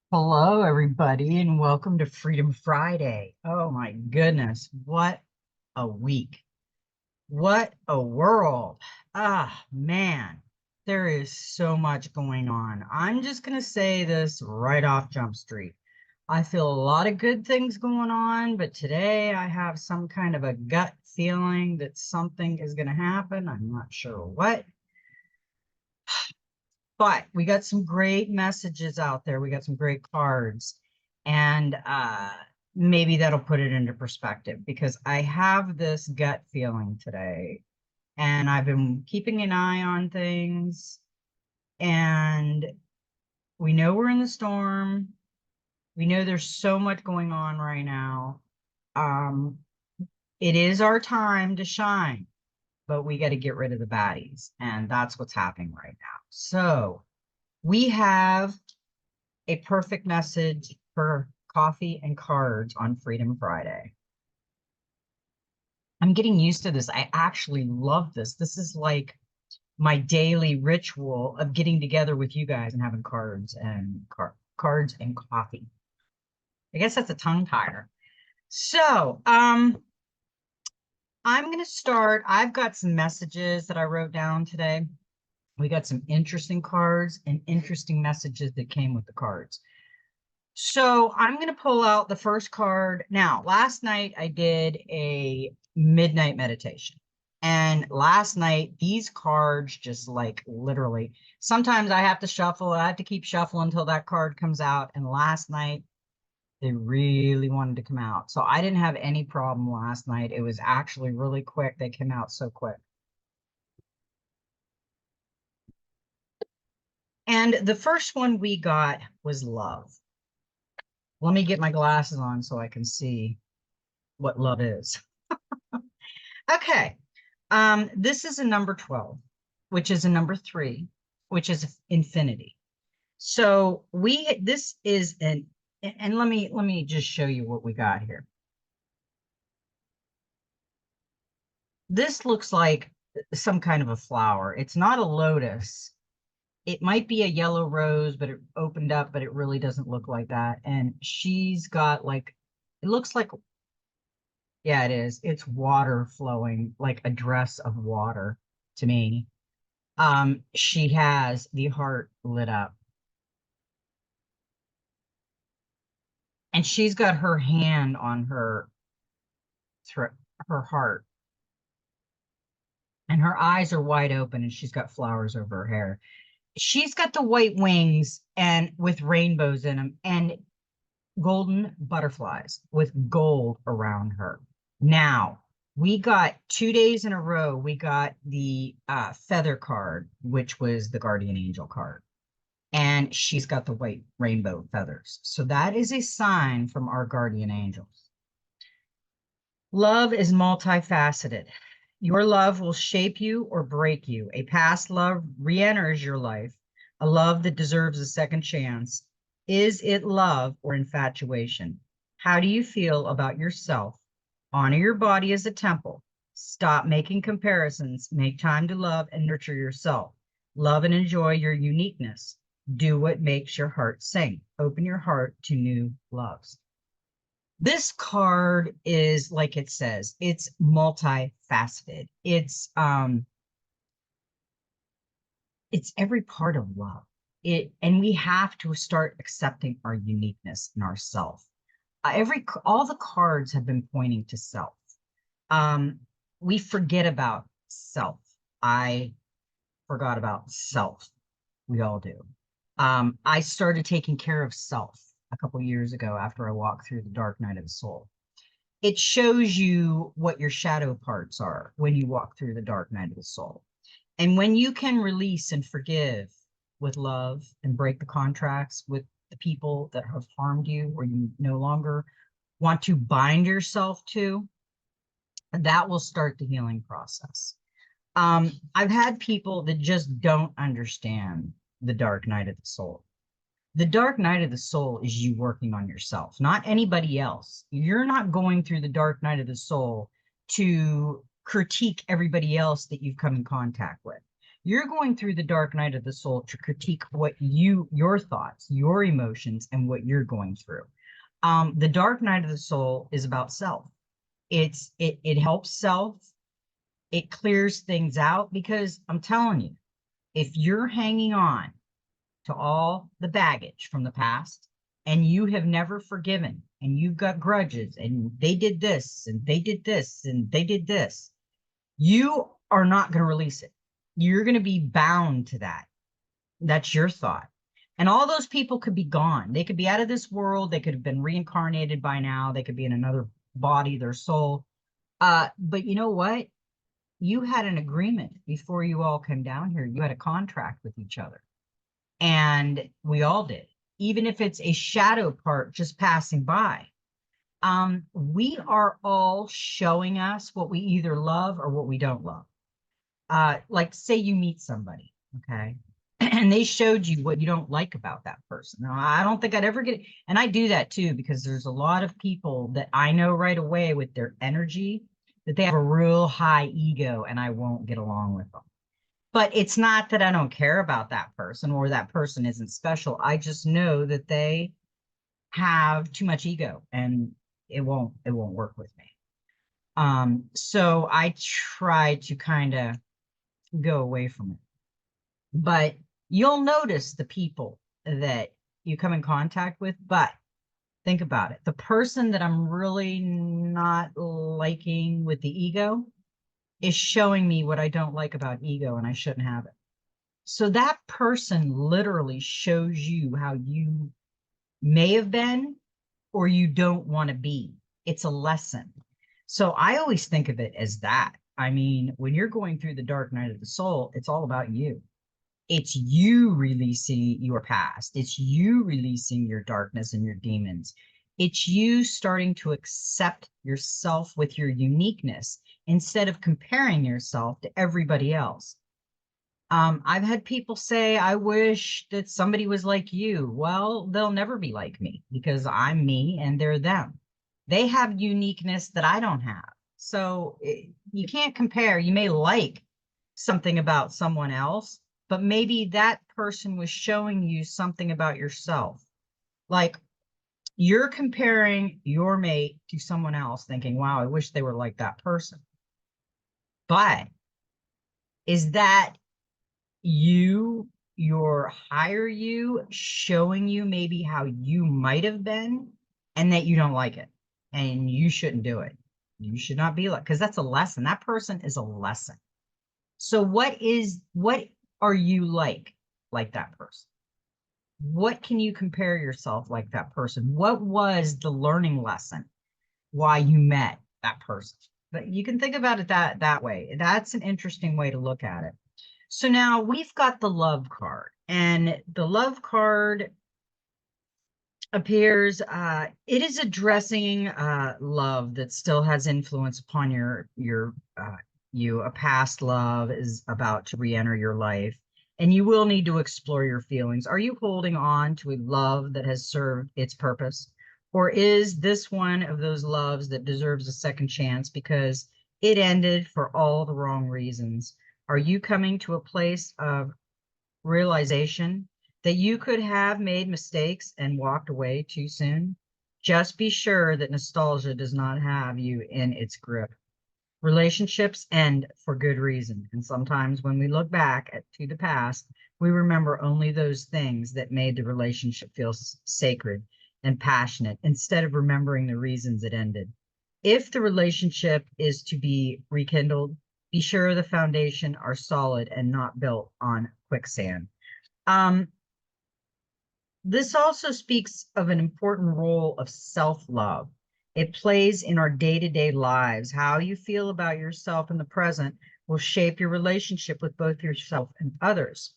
Hello, everybody, and welcome to Freedom Friday. Oh my goodness, what a week. What a world. Ah, man, there is so much going on. I'm just going to say this right off Jump Street. I feel a lot of good things going on, but today I have some kind of a gut feeling that something is going to happen. I'm not sure what. But we got some great messages out there. We got some great cards. And maybe that'll put it into perspective because I have this gut feeling today. And I've been keeping an eye on things. And we know we're in the storm. We know there's so much going on right now. Um, it is our time to shine, but we got to get rid of the baddies. And that's what's happening right now. So we have a perfect message for coffee and cards on Freedom Friday. I'm getting used to this. I actually love this. This is like my daily ritual of getting together with you guys and having cards and coffee. I guess that's a tongue tire. So, I'm going to start. I've got some messages that I wrote down today. We got some interesting cards and interesting messages that came with the cards. So I'm going to pull out the first card. Now, last night I did a midnight meditation. And last night, these cards just like literally, sometimes I have to shuffle. I have to keep shuffling until that card comes out. And last night, they really wanted to come out. So I didn't have any problem last night. It was actually really quick. They came out so quick. And the first one we got was love. Let me get my glasses on so I can see what love is. Okay. This is a number 12, which is a number 3, which is infinity. So this is and let me just show you what we got here. This looks like some kind of a flower. It's not a lotus. It might be a yellow rose, but it opened up, but it really doesn't look like that. And she's got like, it looks like, yeah, it is. It's water flowing, like a dress of water to me. She has the heart lit up, and she's got her hand on her throat, her heart, and her eyes are wide open, and she's got flowers over her hair. She's got the white wings and with rainbows in them, and golden butterflies with gold around her. Now, we got 2 days in a row, we got the feather card, which was the guardian angel card. And she's got the white rainbow feathers. So that is a sign from our guardian angels. Love is multifaceted. Your love will shape you or break you. A past love re-enters your life, a love that deserves a second chance. Is it love or infatuation? How do you feel about yourself? Honor your body as a temple. Stop making comparisons. Make time to love and nurture yourself. Love and enjoy your uniqueness. Do what makes your heart sing. Open your heart to new loves. This card is like it says, it's multifaceted. It's every part of love. And we have to start accepting our uniqueness in ourself. All the cards have been pointing to self. Um, we forget about self. I forgot about self. We all do. I started taking care of self a couple years ago after I walked through the dark night of the soul. It shows you what your shadow parts are when you walk through the dark night of the soul. And when you can release and forgive with love and break the contracts with the people that have harmed you or you no longer want to bind yourself to, that will start the healing process. I've had people that just don't understand the dark night of the soul. The dark night of the soul is you working on yourself, not anybody else. You're not going through the dark night of the soul to critique everybody else that you've come in contact with. You're going through the dark night of the soul to critique your thoughts, your emotions, and what you're going through. The dark night of the soul is about self. It helps self. It clears things out, because I'm telling you, if you're hanging on to all the baggage from the past and you have never forgiven and you've got grudges and they did this and they did this and they did this, you are not going to release it. You're going to be bound to that. That's your thought. And all those people could be gone. They could be out of this world. They could have been reincarnated by now. They could be in another body, their soul. But you know what? You had an agreement before you all came down here. You had a contract with each other. And we all did, even if it's a shadow part just passing by. We are all showing us what we either love or what we don't love. Like say you meet somebody, okay, and they showed you what you don't like about that person. Now, I don't think I'd ever get it. And I do that too, because there's a lot of people that I know right away with their energy that they have a real high ego and I won't get along with them. But it's not that I don't care about that person or that person isn't special. I just know that they have too much ego and it won't work with me. So I try to kind of go away from it. But you'll notice the people that you come in contact with. But think about it. The person that I'm really not liking with the ego is showing me what I don't like about ego, and I shouldn't have it. So that person literally shows you how you may have been or you don't want to be. It's a lesson. So I always think of it as that. I mean, when you're going through the dark night of the soul, it's all about you. It's you releasing your past. It's you releasing your darkness and your demons. It's you starting to accept yourself with your uniqueness instead of comparing yourself to everybody else. I've had people say, I wish that somebody was like you. Well, they'll never be like me because I'm me and they're them. They have uniqueness that I don't have. So you can't compare. You may like something about someone else, but maybe that person was showing you something about yourself. Like you're comparing your mate to someone else thinking, wow, I wish they were like that person. But is that you, your higher you, showing you maybe how you might have been and that you don't like it and you shouldn't do it? You should not be like, because that's a lesson. That person is a lesson. So what are you like that person? What can you compare yourself like that person? What was the learning lesson why you met that person? But you can think about it that way. That's an interesting way to look at it. So now we've got the love card, and the love card appears, it is addressing love that still has influence upon you. A past love is about to re-enter your life, and you will need to explore your feelings. Are you holding on to a love that has served its purpose? Or is this one of those loves that deserves a second chance because it ended for all the wrong reasons? Are you coming to a place of realization that you could have made mistakes and walked away too soon? Just be sure that nostalgia does not have you in its grip. Relationships end for good reason. And sometimes when we look back to the past, we remember only those things that made the relationship feel sacred and passionate instead of remembering the reasons it ended. If the relationship is to be rekindled, be sure the foundation are solid and not built on quicksand. This also speaks of an important role of self-love. It plays in our day-to-day lives. How you feel about yourself in the present will shape your relationship with both yourself and others.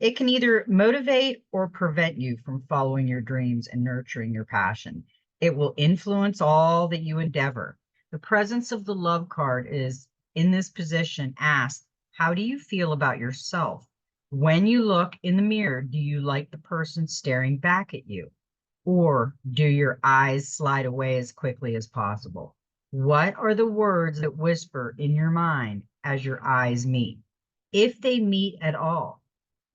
It can either motivate or prevent you from following your dreams and nurturing your passion. It will influence all that you endeavor. The presence of the love card is in this position. Ask, how do you feel about yourself? When you look in the mirror, do you like the person staring back at you? Or do your eyes slide away as quickly as possible? What are the words that whisper in your mind as your eyes meet? if they meet at all.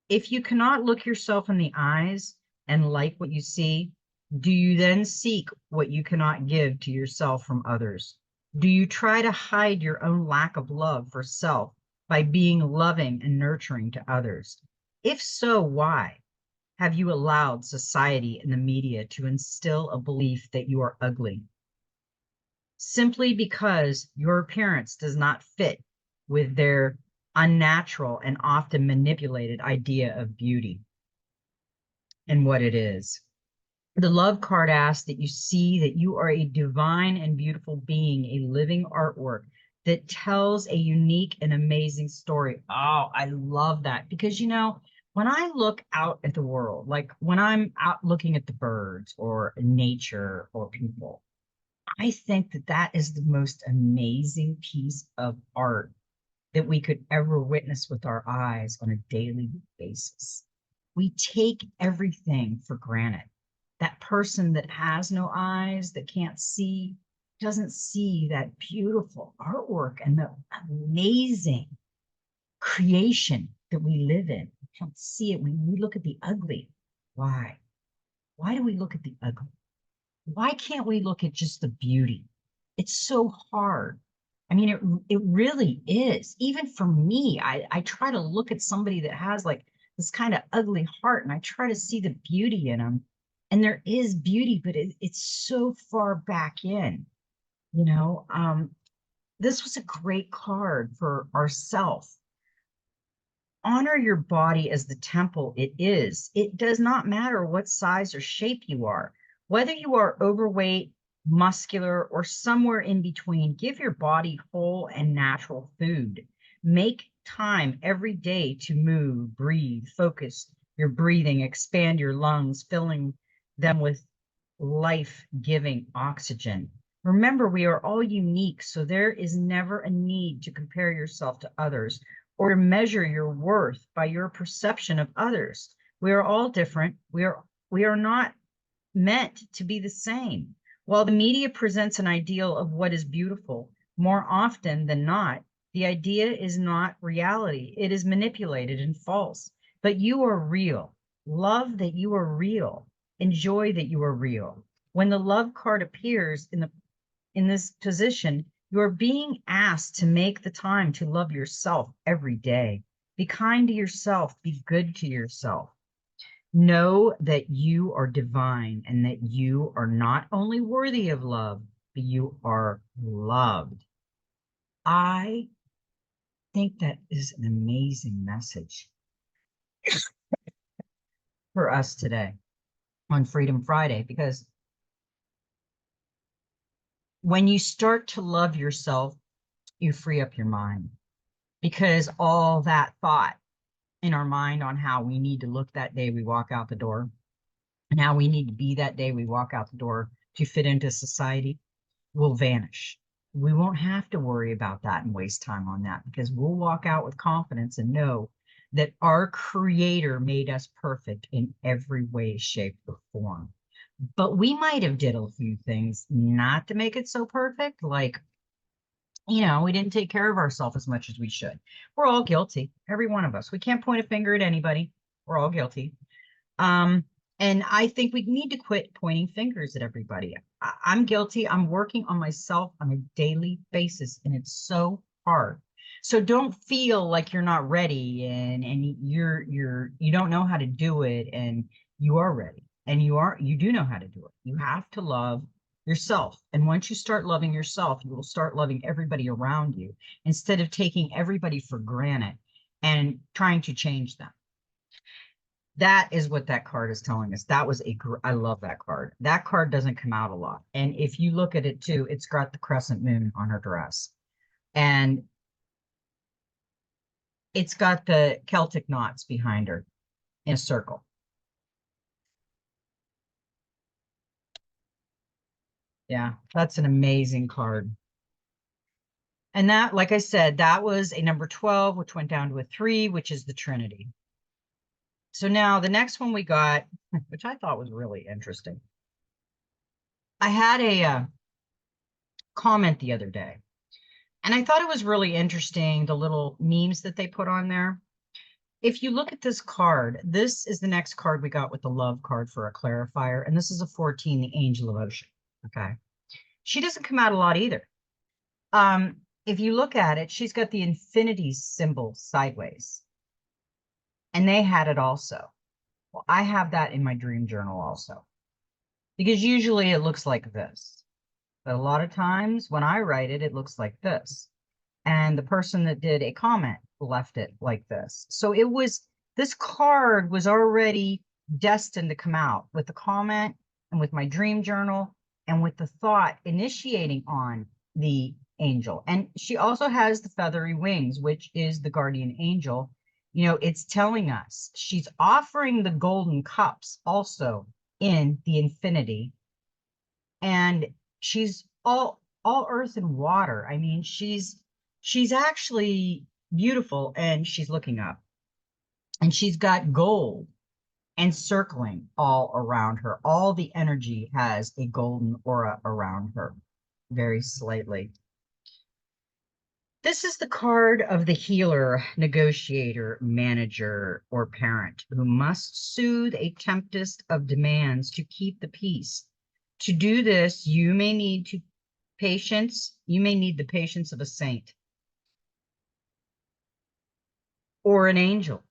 If you cannot look yourself in the eyes and like what you see, do you then seek what you cannot give to yourself from others? Do you try to hide your own lack of love for self by being loving and nurturing to others? If so, why? Have you allowed society and the media to instill a belief that you are ugly simply because your appearance does not fit with their unnatural and often manipulated idea of beauty and what it is? The love card asks that you see that you are a divine and beautiful being, a living artwork that tells a unique and amazing story. Oh, I love that because, when I look out at the world, like when I'm out looking at the birds or nature or people, I think that that is the most amazing piece of art that we could ever witness with our eyes on a daily basis. We take everything for granted. That person that has no eyes, that can't see, doesn't see that beautiful artwork and the amazing creation that we live in. We don't see it. We look at the ugly. Why? Why do we look at the ugly? Why can't we look at just the beauty? It's so hard. I mean, it really is. Even for me, I try to look at somebody that has like this kind of ugly heart, and I try to see the beauty in them. And there is beauty, but it's so far back in, you know. This was a great card for ourself. Honor your body as the temple it is. It does not matter what size or shape you are. Whether you are overweight, muscular, or somewhere in between, give your body whole and natural food. Make time every day to move, breathe, focus your breathing, expand your lungs, filling them with life-giving oxygen. Remember, we are all unique, so there is never a need to compare yourself to others or to measure your worth by your perception of others. We are all different. We are not meant to be the same. While the media presents an ideal of what is beautiful, more often than not, the idea is not reality. It is manipulated and false. But you are real. Love that you are real. Enjoy that you are real. When the love card appears in this position, you are being asked to make the time to love yourself every day. Be kind to yourself. Be good to yourself. Know that you are divine and that you are not only worthy of love, but you are loved. I think that is an amazing message for us today on Freedom Friday, because when you start to love yourself, you free up your mind, because all that thought in our mind on how we need to look that day we walk out the door and how we need to be that day we walk out the door to fit into society will vanish. We won't have to worry about that and waste time on that, because we'll walk out with confidence and know that our creator made us perfect in every way, shape, or form. But we might have did a few things not to make it so perfect, like, we didn't take care of ourselves as much as we should. We're all guilty, every one of us. We can't point a finger at anybody. We're all guilty. And I think we need to quit pointing fingers at everybody. I'm guilty. I'm working on myself on a daily basis, and it's so hard. So don't feel like you're not ready and you don't know how to do it, and you are ready, and you do know how to do it. You have to love yourself. And once you start loving yourself, you will start loving everybody around you instead of taking everybody for granted and trying to change them. That is what that card is telling us. I love that card. That card doesn't come out a lot. And if you look at it too, it's got the crescent moon on her dress. And it's got the Celtic knots behind her in a circle. Yeah, that's an amazing card. And that, like I said, that was a number 12, which went down to a 3, which is the Trinity. So now the next one we got, which I thought was really interesting. I had a comment the other day, And I thought it was really interesting, the little memes that they put on there. If you look at this card, this is the next card we got with the love card for a clarifier. And this is a 14, the Angel of Ocean. Okay. She doesn't come out a lot either. If you look at it, she's got the infinity symbol sideways. And they had it also. Well, I have that in my dream journal also. Because usually it looks like this. But a lot of times when I write it, it looks like this. And the person that did a comment left it like this. So it was, this card was already destined to come out with the comment and with my dream journal and with the thought initiating on the angel. And she also has the feathery wings, which is the guardian angel. You know, it's telling us she's offering the golden cups also in the infinity. And she's all earth and water. I mean, she's actually beautiful, and she's looking up, and she's got gold encircling all around her. All the energy has a golden aura around her, very slightly. This is the card of the healer, negotiator, manager, or parent who must soothe a tempest of demands to keep the peace. To do this, you may need the patience of a saint or an angel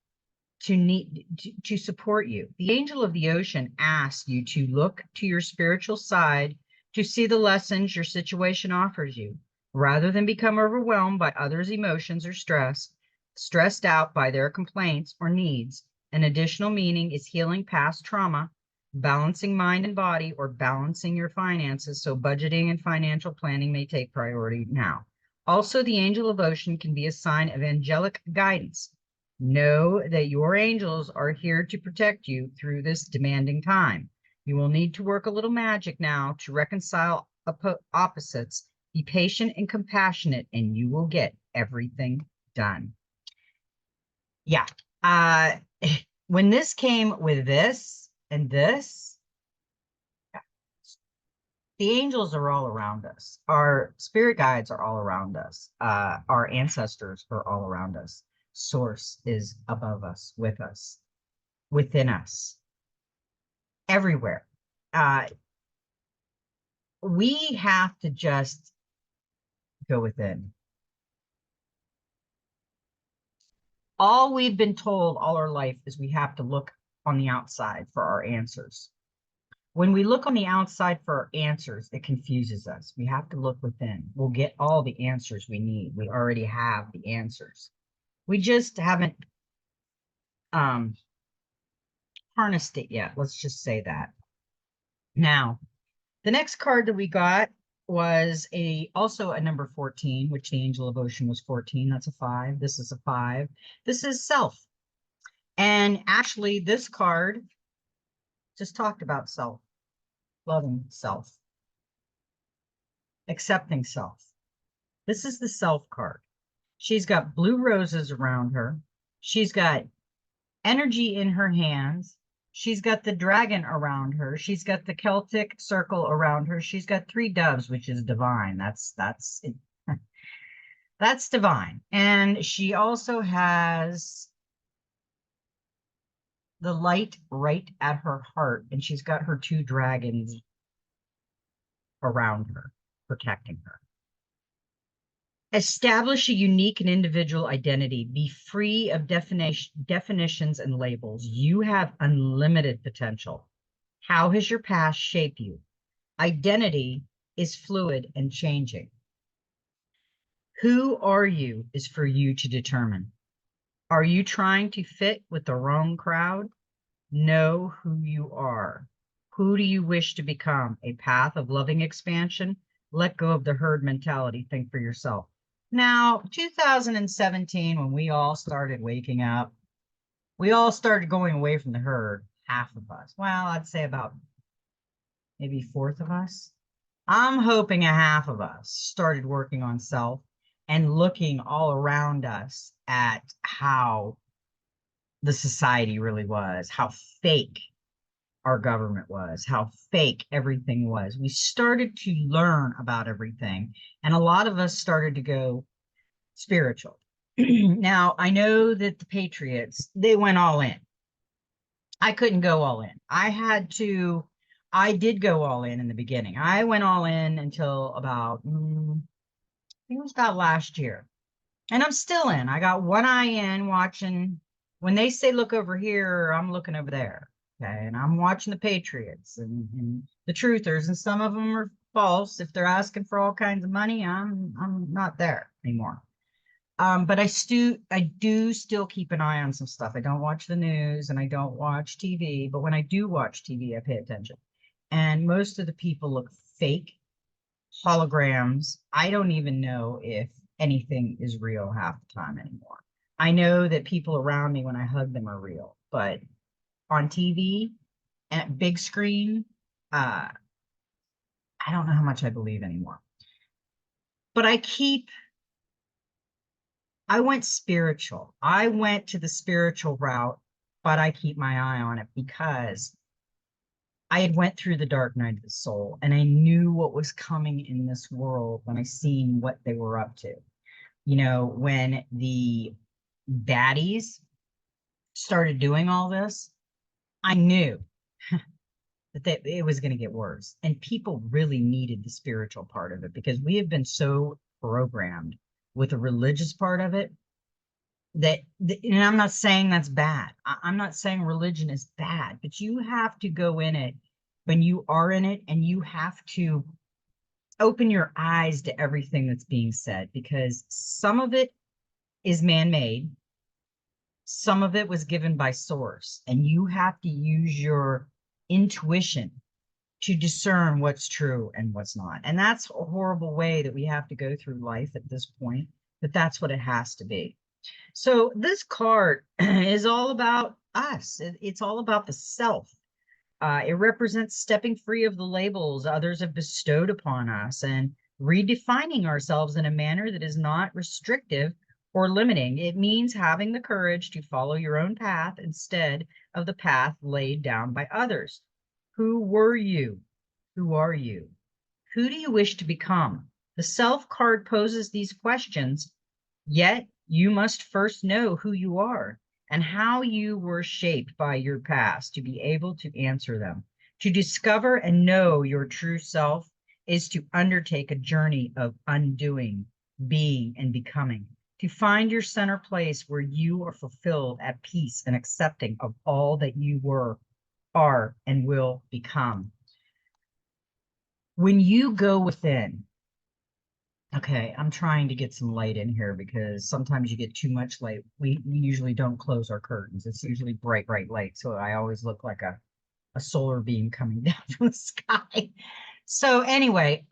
to support you. The angel of the ocean asks you to look to your spiritual side to see the lessons your situation offers you, rather than become overwhelmed by others' emotions or stressed out by their complaints or needs. An additional meaning is healing past trauma, balancing mind and body, or balancing your finances, so budgeting and financial planning may take priority now. Also, the angel of ocean can be a sign of angelic guidance. Know that your angels are here to protect you through this demanding time. You will need to work a little magic now to reconcile opposites. Be patient and compassionate, and you will get everything done. Yeah. When this came with this and this, the angels are all around us. Our spirit guides are all around us. Our ancestors are all around us. Source is above us, with us, within us, everywhere. We have to just go within. All we've been told all our life is we have to look on the outside for our answers. When we look on the outside for our answers, it confuses us. We have to look within. We'll get all the answers we need. We already have the answers. We just haven't harnessed it yet. Let's just say that. Now, the next card that we got was also a number 14, which the angel of ocean was 14. That's a 5. This is a 5. This is self. And actually, this card just talked about self, loving self, accepting self. This is the self card. She's got blue roses around her. She's got energy in her hands. She's got the dragon around her. She's got the Celtic circle around her. She's got 3 doves, which is divine. That's divine. And she also has the light right at her heart, and she's got her 2 dragons around her, protecting her. Establish a unique and individual identity. Be free of definitions and labels. You have unlimited potential. How has your past shaped you? Identity is fluid and changing. Who are you is for you to determine. Are you trying to fit with the wrong crowd? Know who you are. Who do you wish to become? A path of loving expansion? Let go of the herd mentality. Think for yourself. Now, 2017, when we all started waking up, we all started going away from the herd, half of us. Well, I'd say about maybe 1/4 of us. I'm hoping a half of us started working on self and looking all around us at how the society really was, how fake our government was, how fake everything was. We started to learn about everything, and a lot of us started to go spiritual. Now, I know that the Patriots, they went all in. I couldn't go all in. I did go all in the beginning. I went all in until about, I think it was about last year. And I'm still in. I got one eye in watching. When they say look over here, I'm looking over there. Okay. And I'm watching the Patriots and the truthers, and some of them are false. If they're asking for all kinds of money, I'm not there anymore. But I do still keep an eye on some stuff. I don't watch the news and I don't watch TV, but when I do watch TV, I pay attention. And most of the people look fake, holograms. I don't even know if anything is real half the time anymore. I know that people around me when I hug them are real, but on TV and big screen, I don't know how much I believe anymore. But I went spiritual. I went to the spiritual route, but I keep my eye on it because I had went through the dark night of the soul, and I knew what was coming in this world when I seen what they were up to. You know, when the baddies started doing all this, I knew that it was going to get worse. And people really needed the spiritual part of it because we have been so programmed with the religious part of it and I'm not saying that's bad. I'm not saying religion is bad, but you have to go in it when you are in it, and you have to open your eyes to everything that's being said, because some of it is man-made, some of it was given by source, and you have to use your intuition to discern what's true and what's not. And that's a horrible way that we have to go through life at this point, but that's what it has to be. So this card is all about us. It's all about the self. It represents stepping free of the labels others have bestowed upon us and redefining ourselves in a manner that is not restrictive or limiting. It means having the courage to follow your own path instead of the path laid down by others. Who were you? Who are you? Who do you wish to become? The self card poses these questions, yet you must first know who you are and how you were shaped by your past to be able to answer them. To discover and know your true self is to undertake a journey of undoing, being, and becoming. To find your center place where you are fulfilled, at peace, and accepting of all that you were, are, and will become. When you go within, okay, I'm trying to get some light in here because sometimes you get too much light. We usually don't close our curtains. It's usually bright, bright light. So I always look like a solar beam coming down from the sky. So anyway,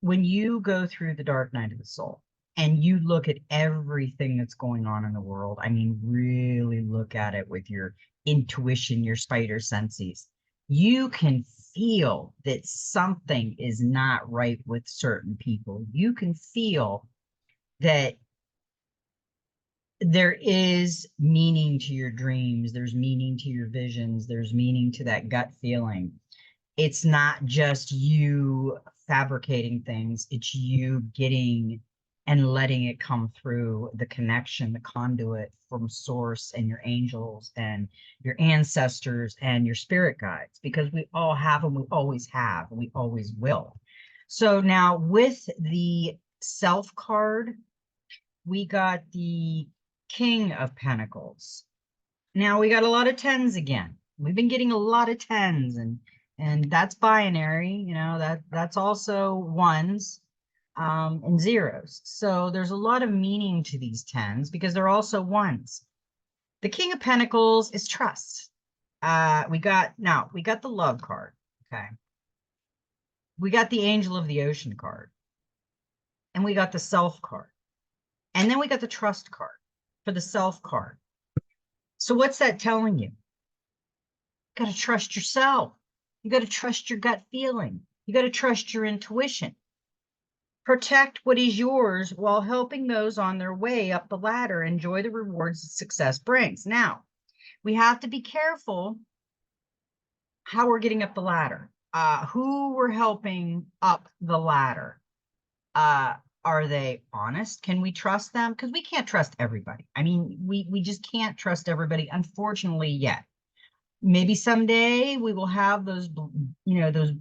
when you go through the dark night of the soul and you look at everything that's going on in the world, I mean, really look at it with your intuition, your spider senses, you can feel that something is not right with certain people. You can feel that there is meaning to your dreams, there's meaning to your visions, there's meaning to that gut feeling. It's not just you fabricating things, it's you getting and letting it come through the connection, the conduit from source and your angels and your ancestors and your spirit guides, because we all have them, we always have, and we always will. So now with the self card, we got the King of Pentacles. Now we got a lot of tens again. We've been getting a lot of tens, and that's binary, you know, that's also ones and zeros. So there's a lot of meaning to these tens because they're also ones. The King of Pentacles is trust. We got the love card. Okay. We got the Angel of the Ocean card. And we got the self card. And then we got the trust card for the self card. So what's that telling you? You got to trust yourself. You got to trust your gut feeling. You got to trust your intuition. Protect what is yours while helping those on their way up the ladder enjoy the rewards that success brings. Now, we have to be careful how we're getting up the ladder, who we're helping up the ladder. Uh, are they honest? Can we trust them? Because we can't trust everybody. I mean, we just can't trust everybody, unfortunately, yet. Maybe someday we will have those, those,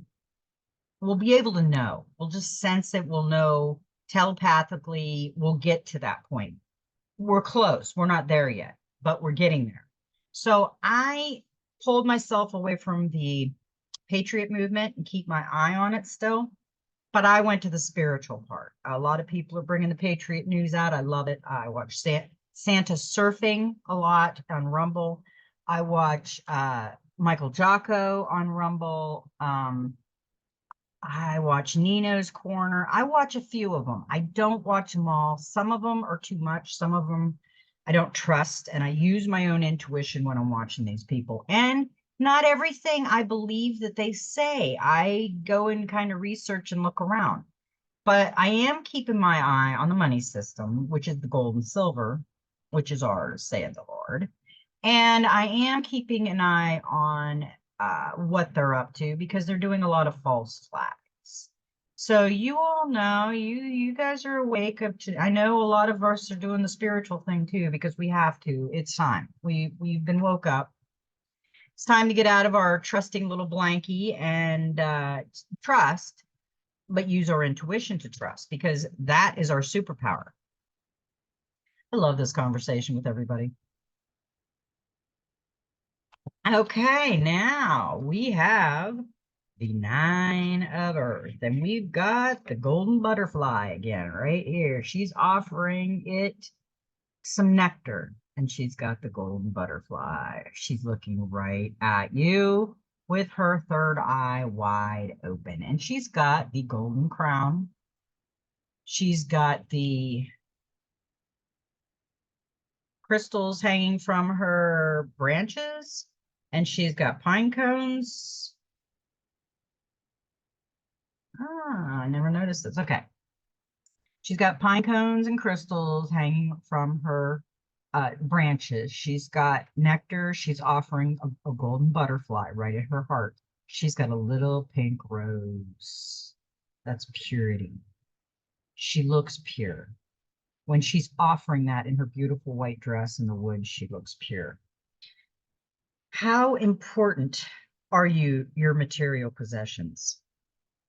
we'll be able to know. We'll just sense it. We'll know telepathically. We'll get to that point. We're close. We're not there yet, but we're getting there. So I pulled myself away from the patriot movement and keep my eye on it still. But I went to the spiritual part. A lot of people are bringing the patriot news out. I love it. I watch Santa surfing a lot on Rumble. I watch Michael Jocko on Rumble. I watch Nino's Corner. I watch a few of them. I don't watch them all. Some of them are too much. Some of them I don't trust. And I use my own intuition when I'm watching these people. And not everything I believe that they say. I go and kind of research and look around. But I am keeping my eye on the money system, which is the gold and silver, which is ours, saith the Lord. And I am keeping an eye on what they're up to because they're doing a lot of false flags. So you all know, you guys are awake up to. I know a lot of us are doing the spiritual thing too because we have to. It's time. We've been woke up. It's time to get out of our trusting little blankie and trust, but use our intuition to trust because that is our superpower. I love this conversation with everybody. Okay, now we have the Nine of Earth, and we've got the golden butterfly again right here. She's offering it some nectar, and she's got the golden butterfly. She's looking right at you with her third eye wide open, and she's got the golden crown. She's got the crystals hanging from her branches, and she's got pine cones. Ah, I never noticed this. Okay. She's got pine cones and crystals hanging from her branches. She's got nectar. She's offering a golden butterfly right at her heart. She's got a little pink rose. That's purity. She looks pure. When she's offering that in her beautiful white dress in the woods, she looks pure. How important are your material possessions?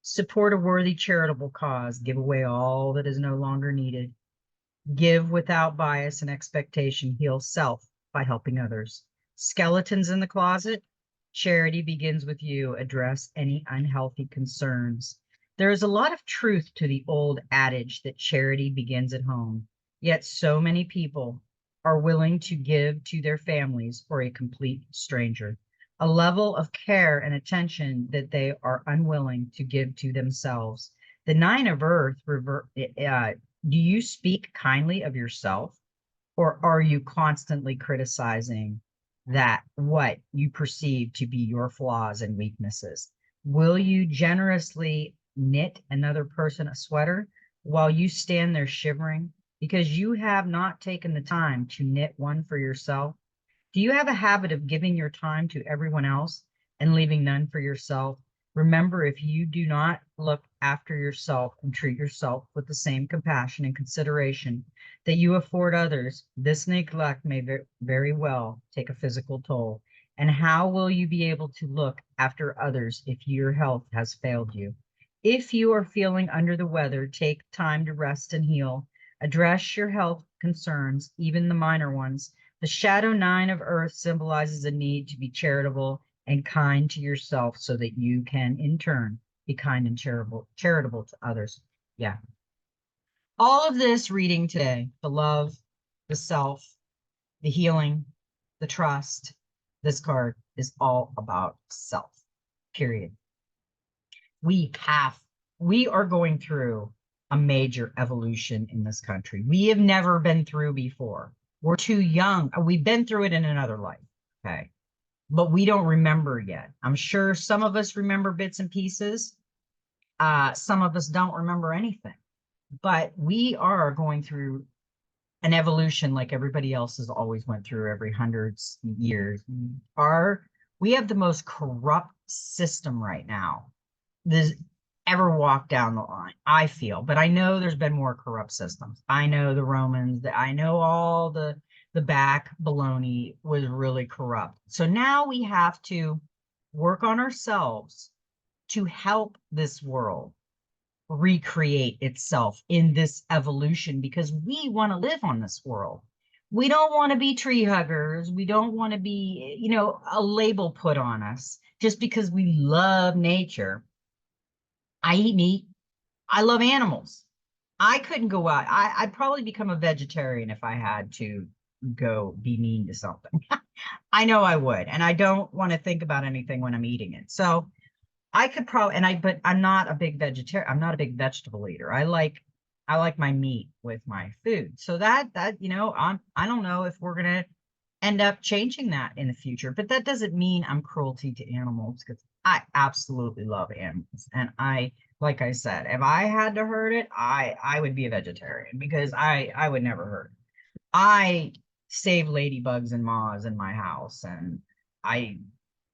Support a worthy charitable cause. Give away all that is no longer needed. Give without bias and expectation. Heal self by helping others. Skeletons in the closet. Charity begins with you. Address any unhealthy concerns. There is a lot of truth to the old adage that charity begins at home. Yet so many people are willing to give to their families or a complete stranger, a level of care and attention that they are unwilling to give to themselves. The Nine of Earth, do you speak kindly of yourself, or are you constantly criticizing that what you perceive to be your flaws and weaknesses? Will you generously knit another person a sweater while you stand there shivering because you have not taken the time to knit one for yourself? Do you have a habit of giving your time to everyone else and leaving none for yourself? Remember, if you do not look after yourself and treat yourself with the same compassion and consideration that you afford others, this neglect may very well take a physical toll. And how will you be able to look after others if your health has failed you? If you are feeling under the weather, take time to rest and heal. Address your health concerns, even the minor ones. The shadow nine of earth symbolizes a need to be charitable and kind to yourself so that you can in turn be kind and charitable to others. Yeah. All of this reading today, the love, the self, the healing, the trust, this card is all about self, period. We are going through a major evolution in this country. We have never been through before. We're too young. We've been through it in another life. Okay. But we don't remember yet. I'm sure some of us remember bits and pieces. Some of us don't remember anything. But we are going through an evolution like everybody else has always went through every hundreds years. We have the most corrupt system right now this ever walked down the line, I feel. But I know there's been more corrupt systems. I know the Romans, I know all the back baloney was really corrupt. So now we have to work on ourselves to help this world recreate itself in this evolution, because we want to live on this world. We don't want to be tree huggers. We don't want to be, a label put on us just because we love nature. I eat meat. I love animals. I couldn't go out. I'd probably become a vegetarian if I had to go be mean to something. I know I would. And I don't want to think about anything when I'm eating it. So I could probably, but I'm not a big vegetarian. I'm not a big vegetable eater. I like my meat with my food. So I don't know if we're going to end up changing that in the future, but that doesn't mean I'm cruelty to animals, because I absolutely love animals. And like I said, if I had to hurt it, I would be a vegetarian, because I would never hurt it. I save ladybugs and moths in my house, and I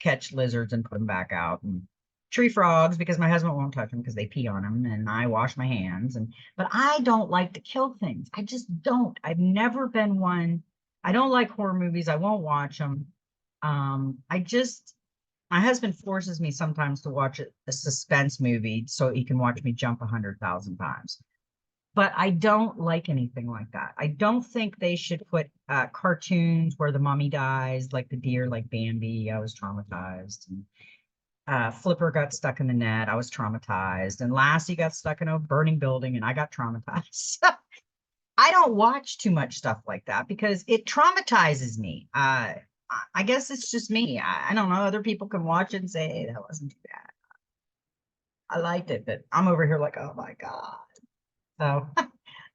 catch lizards and put them back out, and tree frogs, because my husband won't touch them because they pee on them, and I wash my hands. But I don't like to kill things. I just don't. I've never been one. I don't like horror movies. I won't watch them. My husband forces me sometimes to watch a suspense movie so he can watch me jump 100,000 times. But I don't like anything like that. I don't think they should put cartoons where the mummy dies, like the deer, like Bambi. I was traumatized. And Flipper got stuck in the net. I was traumatized. And Lassie got stuck in a burning building, and I got traumatized. I don't watch too much stuff like that because it traumatizes me. I guess it's just me. I don't know. Other people can watch it and say, hey, that wasn't too bad. I liked it, but I'm over here like, oh my God. So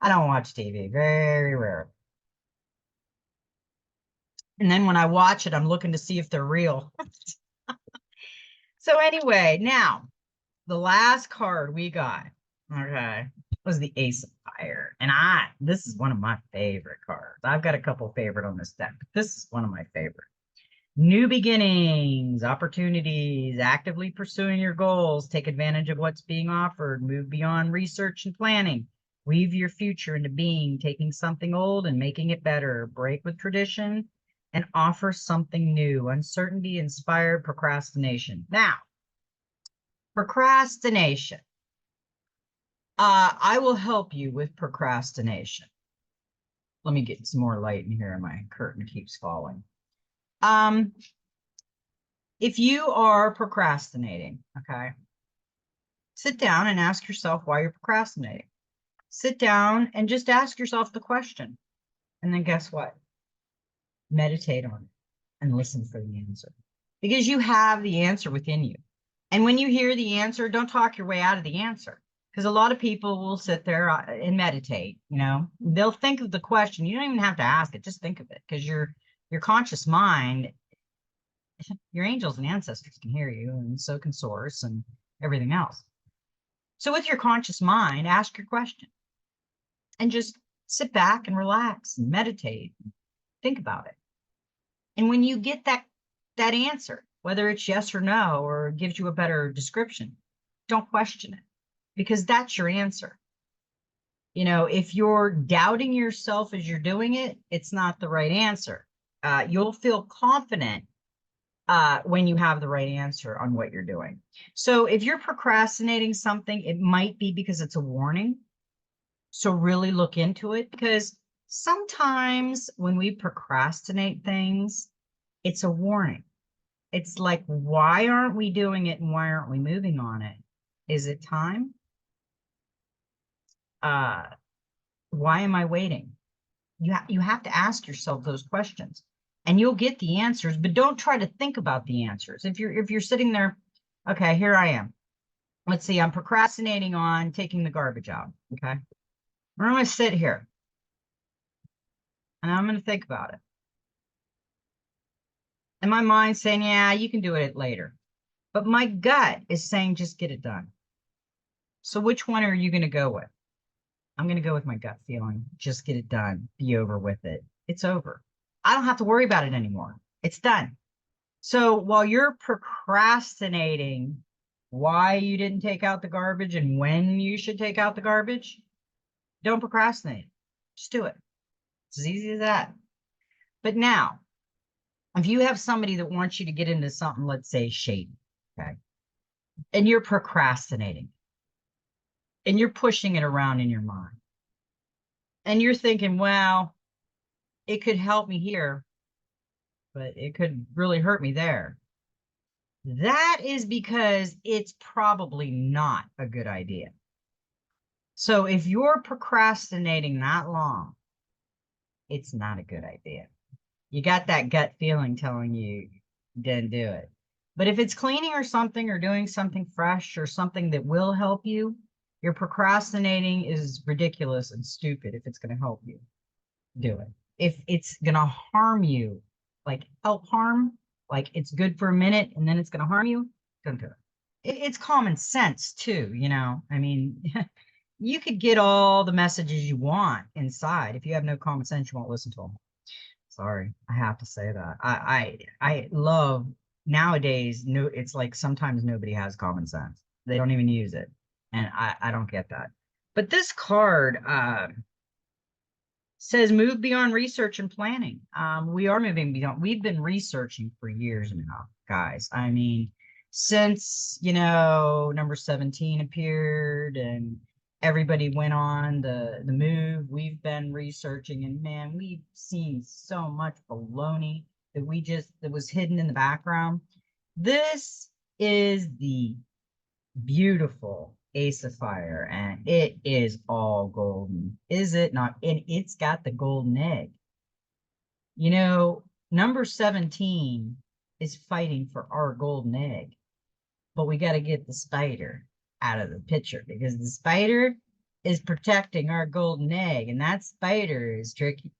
I don't watch TV, very rare. And then when I watch it, I'm looking to see if they're real. So anyway, now the last card we got, okay, was the Ace of Fire. And this is one of my favorite cards. I've got a couple favorite on this deck, but this is one of my favorite. New beginnings, opportunities, actively pursuing your goals, take advantage of what's being offered, move beyond research and planning, weave your future into being, taking something old and making it better, break with tradition and offer something new, uncertainty, inspired procrastination. Now, procrastination. I will help you with procrastination. Let me get some more light in here. My curtain keeps falling. If you are procrastinating, okay, sit down and ask yourself why you're procrastinating. Sit down and just ask yourself the question. And then guess what? Meditate on it and listen for the answer, because you have the answer within you. And when you hear the answer, don't talk your way out of the answer, because a lot of people will sit there and meditate. They'll think of the question. You don't even have to ask it. Just think of it, because your conscious mind, your angels and ancestors can hear you, and so can source and everything else. So with your conscious mind, ask your question and just sit back and relax and meditate and think about it. And when you get that answer, whether it's yes or no, or gives you a better description, don't question it, because that's your answer. If you're doubting yourself as you're doing it, it's not the right answer. You'll feel confident when you have the right answer on what you're doing. So if you're procrastinating something, it might be because it's a warning. So really look into it, because sometimes when we procrastinate things, it's a warning. It's like, why aren't we doing it, and why aren't we moving on it? Is it time? Why am I waiting? You have to ask yourself those questions, and you'll get the answers, but don't try to think about the answers. If you're sitting there, okay, here I am. Let's see, I'm procrastinating on taking the garbage out. Okay. I'm going to sit here and I'm going to think about it. And my mind's saying, yeah, you can do it later. But my gut is saying, just get it done. So which one are you going to go with? I'm going to go with my gut feeling. Just get it done. Be over with it. It's over. I don't have to worry about it anymore. It's done. So while you're procrastinating why you didn't take out the garbage and when you should take out the garbage, don't procrastinate. Just do it. It's as easy as that. But now, if you have somebody that wants you to get into something, let's say shady, okay, and you're procrastinating and you're pushing it around in your mind and you're thinking, well, it could help me here, but it could really hurt me there. That is because it's probably not a good idea. So if you're procrastinating that long, it's not a good idea. You got that gut feeling telling you didn't do it. But if it's cleaning or something or doing something fresh or something that will help you, your procrastinating is ridiculous and stupid if it's going to help you. Do it. If it's going to harm you, like help harm, like it's good for a minute and then it's going to harm you, don't do it. It's common sense too, you know. I mean, you could get all the messages you want inside. If you have no common sense, you won't listen to them. Sorry, I have to say that. I love nowadays. No, it's like sometimes nobody has common sense. They don't even use it, and I don't get that. But this card says move beyond research and planning. We are moving beyond. We've been researching for years now, guys. I mean, since number 17 appeared and everybody went on the move, we've been researching, and man, we've seen so much baloney that was hidden in the background. This is the beautiful Ace of Fire, and it is all golden, is it not? And it's got the golden egg. Number 17 is fighting for our golden egg, but we got to get the spider out of the picture because the spider is protecting our golden egg, and that spider is tricky.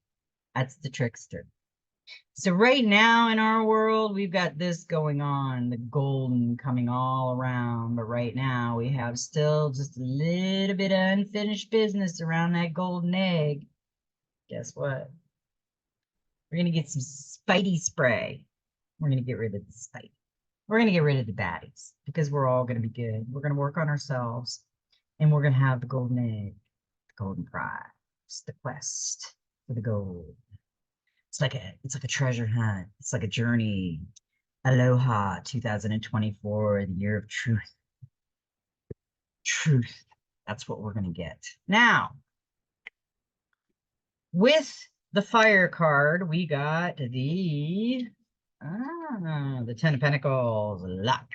That's the trickster. So right now in our world, we've got this going on, the golden coming all around. But right now we have still just a little bit of unfinished business around that golden egg. Guess what? We're going to get some Spidey spray. We're going to get rid of the Spidey. We're going to get rid of the baddies because we're all going to be good. We're going to work on ourselves and we're going to have the golden egg, the golden prize, the quest for the gold. It's like a treasure hunt. It's like a journey. Aloha 2024, the year of truth. Truth. That's what we're going to get. Now, with the fire card, we got the 10 of Pentacles, luck.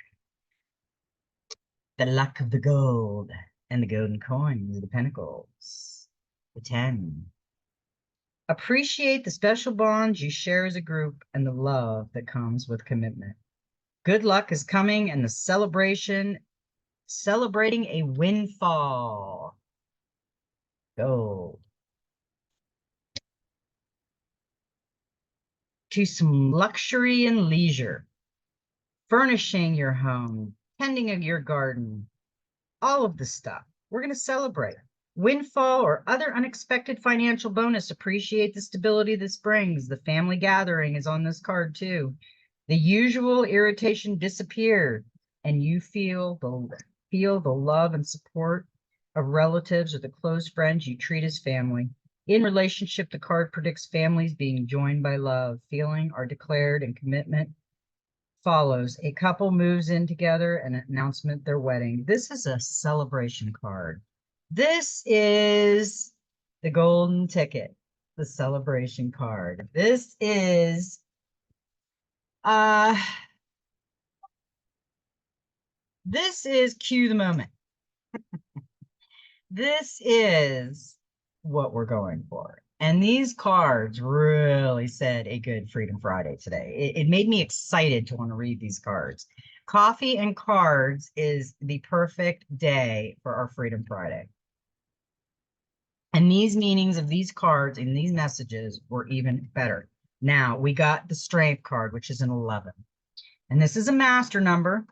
The luck of the gold and the golden coins, the pentacles, the 10. Appreciate the special bonds you share as a group and the love that comes with commitment. Good luck is coming and the celebrating a windfall. Gold. To some luxury and leisure. Furnishing your home, tending of your garden, all of the stuff. We're going to celebrate. Windfall or other unexpected financial bonus. Appreciate the stability this brings. The family gathering is on this card too. The usual irritation disappeared, and you feel the love and support of relatives or the close friends you treat as family. In relationship, the card predicts families being joined by love. Feeling are declared and commitment follows. A couple moves in together and announcement their wedding. This is a celebration card. This is the golden ticket, the celebration card. This is cue the moment. This is what we're going for. And these cards really said a good Freedom Friday today. It made me excited to want to read these cards. Coffee and cards is the perfect day for our Freedom Friday. And these meanings of these cards and these messages were even better. Now, we got the Strength card, which is an 11. And this is a master number.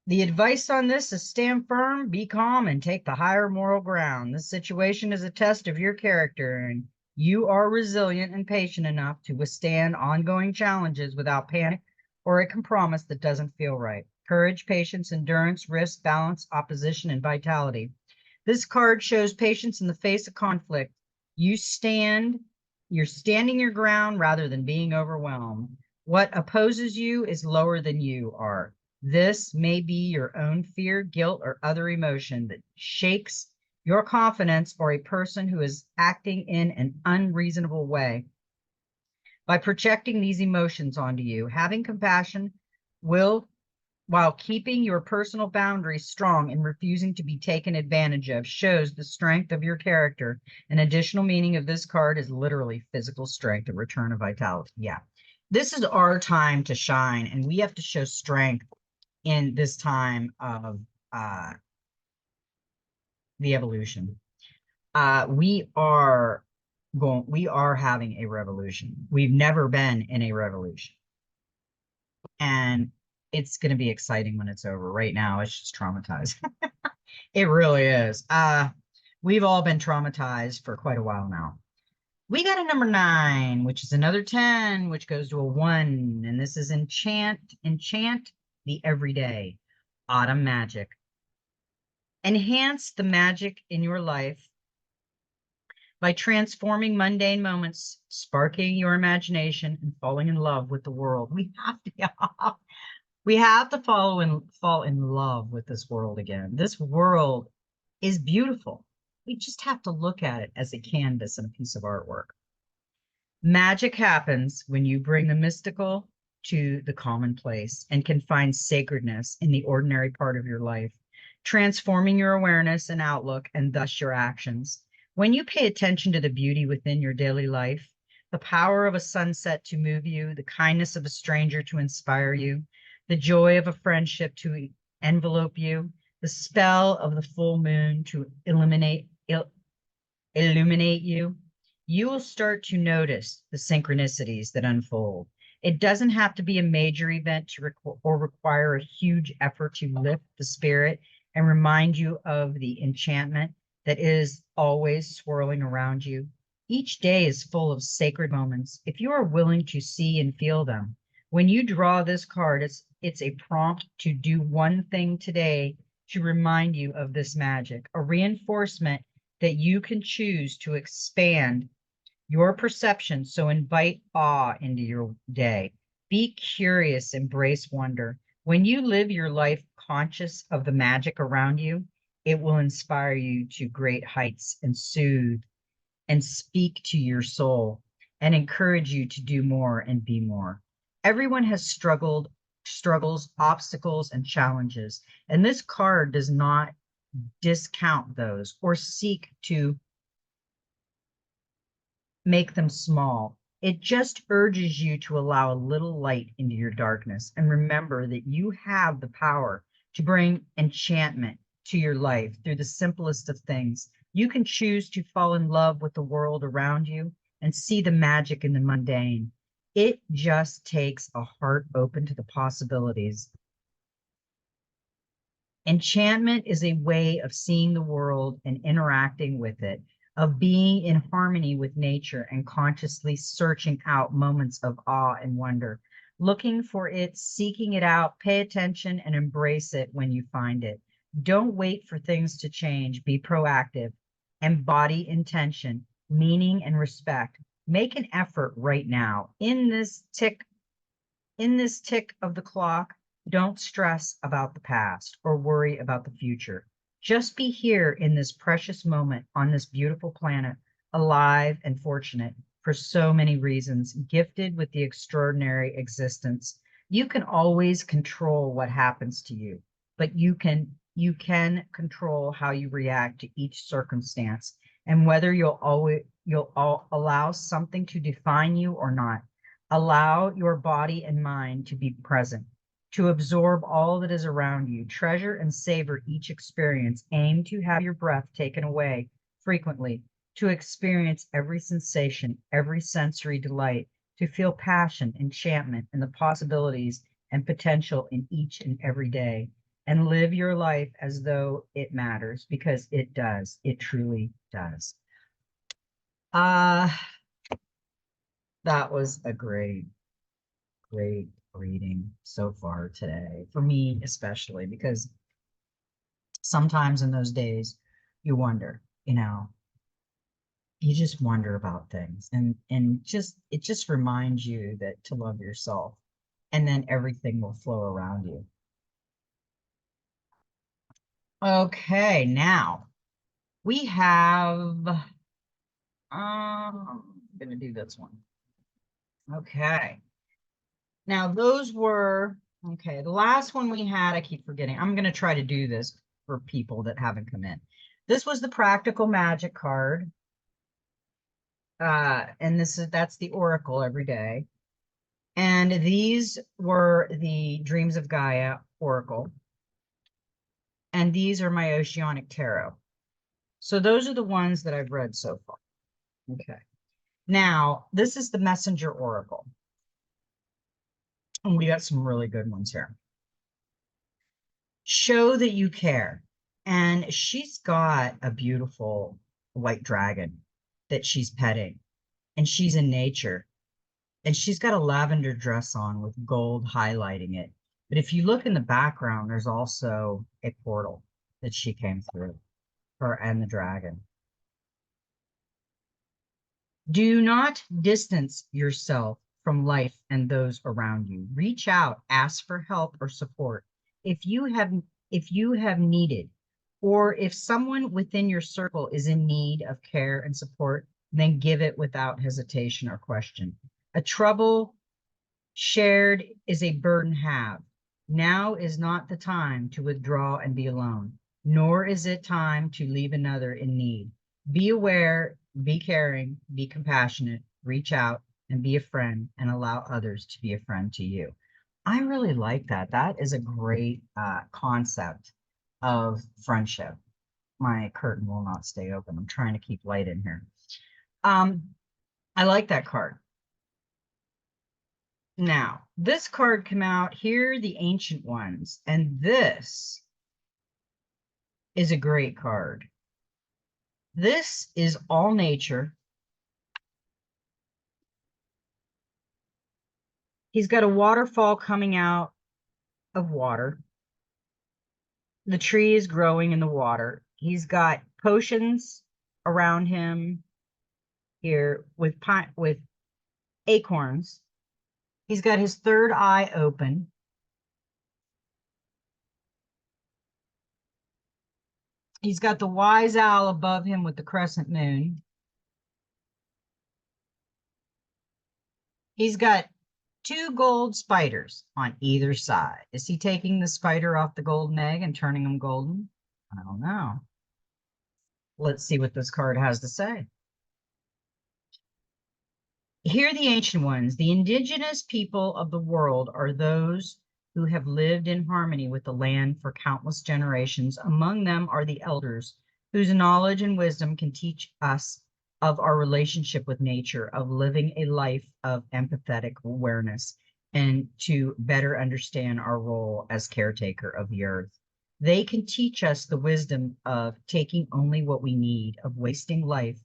The advice on this is stand firm, be calm, and take the higher moral ground. This situation is a test of your character, and You are resilient and patient enough to withstand ongoing challenges without panic or a compromise that doesn't feel right. Courage, patience, endurance, risk, balance, opposition, and vitality. This card shows patience in the face of conflict. You stand, you're standing your ground rather than being overwhelmed. What opposes you is lower than you are. This may be your own fear, guilt, or other emotion that shakes your confidence, or a person who is acting in an unreasonable way. By projecting these emotions onto you, having compassion will, while keeping your personal boundaries strong and refusing to be taken advantage of, shows the strength of your character. An additional meaning of this card is literally physical strength, a return of vitality. Yeah. This is our time to shine, and we have to show strength in this time of the evolution. We are having a revolution. We've never been in a revolution. And it's going to be exciting when it's over. Right now, it's just traumatized. It really is. We've all been traumatized for quite a while now. We got a number 9, which is another 10, which goes to a 1. And this is enchant the everyday. Autumn magic. Enhance the magic in your life by transforming mundane moments, sparking your imagination, and falling in love with the world. We have to fall in love with this world again. This world is beautiful. We just have to look at it as a canvas and a piece of artwork. Magic happens when you bring the mystical to the commonplace and can find sacredness in the ordinary part of your life, transforming your awareness and outlook and thus your actions. When you pay attention to the beauty within your daily life, the power of a sunset to move you, the kindness of a stranger to inspire you, the joy of a friendship to envelope you, the spell of the full moon to illuminate you, you will start to notice the synchronicities that unfold. It doesn't have to be a major event to require a huge effort to lift the spirit and remind you of the enchantment that is always swirling around you. Each day is full of sacred moments if you are willing to see and feel them. When you draw this card, it's a prompt to do one thing today to remind you of this magic, a reinforcement that you can choose to expand your perception. So invite awe into your day. Be curious, embrace wonder. When you live your life conscious of the magic around you, it will inspire you to great heights and soothe and speak to your soul and encourage you to do more and be more. Everyone has struggles, obstacles, and challenges. And this card does not discount those or seek to make them small. It just urges you to allow a little light into your darkness and remember that you have the power to bring enchantment to your life through the simplest of things. You can choose to fall in love with the world around you and see the magic in the mundane. It just takes a heart open to the possibilities. Enchantment is a way of seeing the world and interacting with it, of being in harmony with nature and consciously searching out moments of awe and wonder, looking for it, seeking it out, pay attention and embrace it when you find it. Don't wait for things to change. Be proactive, embody intention, meaning, and respect. Make an effort right now. In this tick of the clock, don't stress about the past or worry about the future. Just be here in this precious moment on this beautiful planet, alive and fortunate for so many reasons, gifted with the extraordinary existence. You can always control what happens to you, but you can control how you react to each circumstance and whether you'll allow something to define you or not. Allow your body and mind to be present, to absorb all that is around you. Treasure and savor each experience. Aim to have your breath taken away frequently, to experience every sensation, every sensory delight, to feel passion, enchantment, and the possibilities and potential in each and every day. And live your life as though it matters, because it does. It truly does. Uh, that was a great, great reading so far today, for me especially, because sometimes in those days you wonder, you just wonder about things, and just it just reminds you that to love yourself, and then everything will flow around you. Okay, now we have I'm gonna do this one. Okay. Now those were okay. The last one we had, I keep forgetting. I'm gonna try to do this for people that haven't come in. This was the practical magic card. And that's the oracle every day. And these were the Dreams of Gaia oracle. And these are my Oceanic Tarot. So those are the ones that I've read so far. Okay. Now, this is the Messenger Oracle. And we got some really good ones here. Show that you care. And she's got a beautiful white dragon that she's petting. And she's in nature. And she's got a lavender dress on with gold highlighting it. But if you look in the background, there's also a portal that she came through, her and the dragon. Do not distance yourself from life and those around you. Reach out, ask for help or support. If you have needed, or if someone within your circle is in need of care and support, then give it without hesitation or question. A trouble shared is a burden halved. Now is not the time to withdraw and be alone, nor is it time to leave another in need. Be aware, be caring, be compassionate, reach out and be a friend, and allow others to be a friend to you. I really like that. That is a great concept of friendship. My curtain will not stay open. I'm trying to keep light in here. I like that card. Now, this card came out here, the Ancient Ones, and this is a great card. This is all nature. He's got a waterfall coming out of water. The tree is growing in the water. He's got potions around him here with acorns. He's got his third eye open. He's got the wise owl above him with the crescent moon. He's got two gold spiders on either side. Is he taking the spider off the golden egg and turning them golden? I don't know. Let's see what this card has to say. Hear the ancient ones. The indigenous people of the world are those who have lived in harmony with the land for countless generations. Among them are the elders, whose knowledge and wisdom can teach us of our relationship with nature, of living a life of empathetic awareness, and to better understand our role as caretaker of the earth. They can teach us the wisdom of taking only what we need, of wasting life,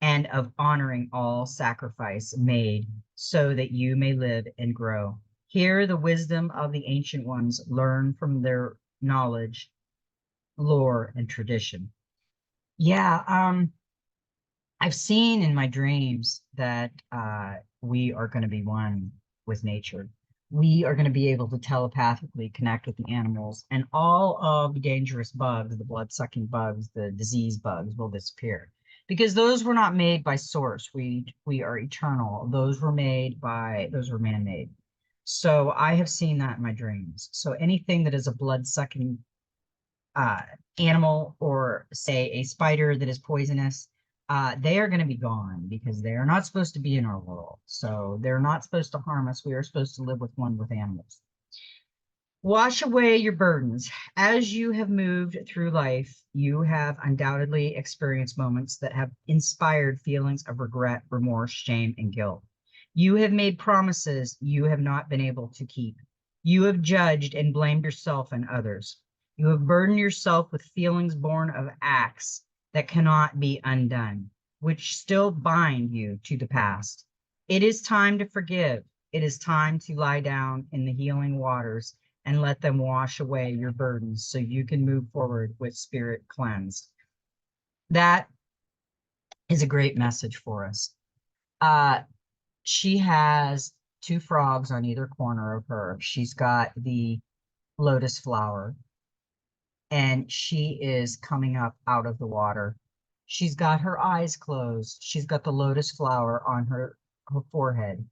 and of honoring all sacrifice made so that you may live and grow. Hear the wisdom of the ancient ones, learn from their knowledge, lore, and tradition. Yeah, I've seen in my dreams that we are going to be one with nature. We are going to be able to telepathically connect with the animals, and all of the dangerous bugs, the blood-sucking bugs, the disease bugs will disappear, because those were not made by source. We are eternal. Those were man-made. So I have seen that in my dreams. So anything that is a blood-sucking animal, or say a spider that is poisonous, they are going to be gone, because they are not supposed to be in our world. So they're not supposed to harm us. We are supposed to live with animals. Wash away your burdens. As you have moved through life, you have undoubtedly experienced moments that have inspired feelings of regret, remorse, shame, and guilt. You have made promises you have not been able to keep. You have judged and blamed yourself and others. You have burdened yourself with feelings born of acts that cannot be undone. which still bind you to the past. It is time to forgive. It is time to lie down in the healing waters and let them wash away your burdens so you can move forward with spirit cleansed. That is a great message for us. She has two frogs on either corner of her. She's got the lotus flower and she is coming up out of the water. She's got her eyes closed. She's got the lotus flower on her forehead,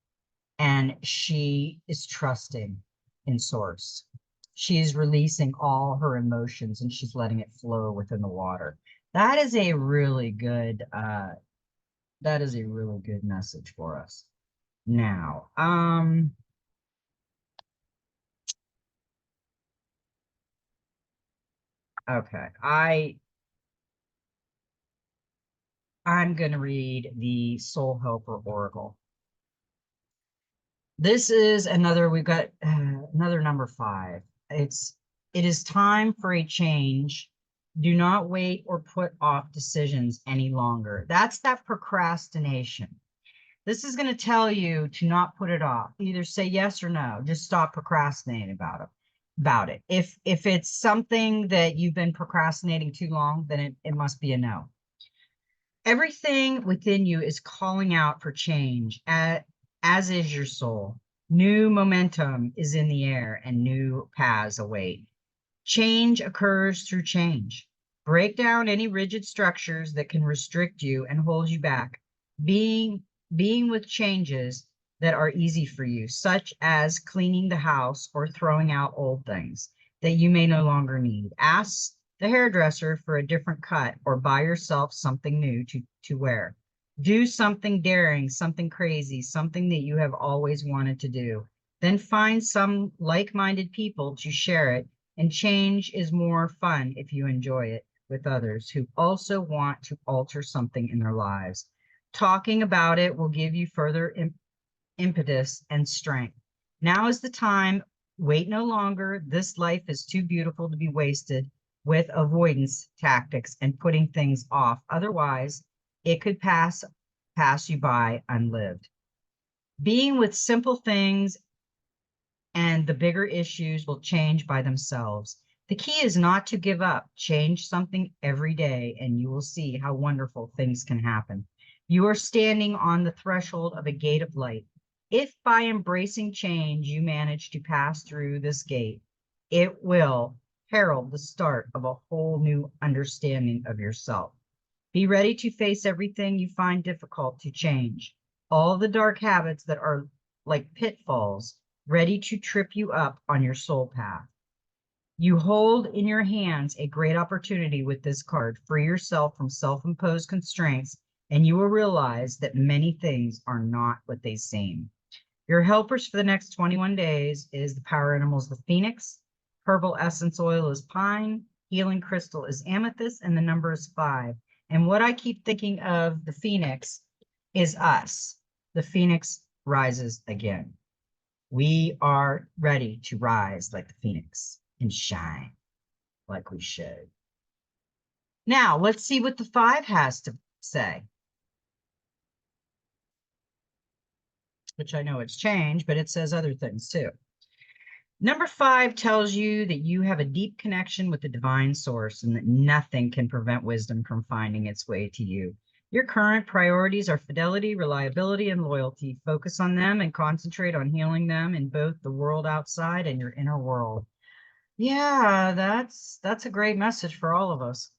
and she is trusting in source. She's releasing all her emotions and she's letting it flow within the water. That is a really good message for us. Now, okay, I'm going to read the Soul Helper Oracle. This is another, we've got another number 5. It is time for a change. Do not wait or put off decisions any longer. That's that procrastination. This is going to tell you to not put it off. Either say yes or no. Just stop procrastinating about it. If it's something that you've been procrastinating too long, then it must be a no. Everything within you is calling out for change, as is your soul. New momentum is in the air and new paths await. Change occurs through change. Break down any rigid structures that can restrict you and hold you back. Being with changes that are easy for you, such as cleaning the house or throwing out old things that you may no longer need. Ask the hairdresser for a different cut or buy yourself something new to wear. Do something daring, something crazy, something that you have always wanted to do. Then find some like-minded people to share it, and change is more fun if you enjoy it with others who also want to alter something in their lives. Talking about it will give you further impetus and strength. Now is the time. Wait no longer. This life is too beautiful to be wasted with avoidance tactics and putting things off. Otherwise, it could pass you by unlived. Being with simple things and the bigger issues will change by themselves. The key is not to give up. Change something every day, and you will see how wonderful things can happen. You are standing on the threshold of a gate of light. If by embracing change you manage to pass through this gate, it will herald the start of a whole new understanding of yourself. Be ready to face everything you find difficult to change. All the dark habits that are like pitfalls, ready to trip you up on your soul path. You hold in your hands a great opportunity with this card. Free yourself from self-imposed constraints, and you will realize that many things are not what they seem. Your helpers for the next 21 days is the power animals, the phoenix, herbal essence oil is pine, healing crystal is amethyst, and the number is 5. And what I keep thinking of the phoenix is us. The phoenix rises again. We are ready to rise like the phoenix and shine like we should. Now, let's see what the 5 has to say. Which I know it's changed, but it says other things too. Number 5 tells you that you have a deep connection with the divine source and that nothing can prevent wisdom from finding its way to you. Your current priorities are fidelity, reliability, and loyalty. Focus on them and concentrate on healing them in both the world outside and your inner world. Yeah, that's a great message for all of us.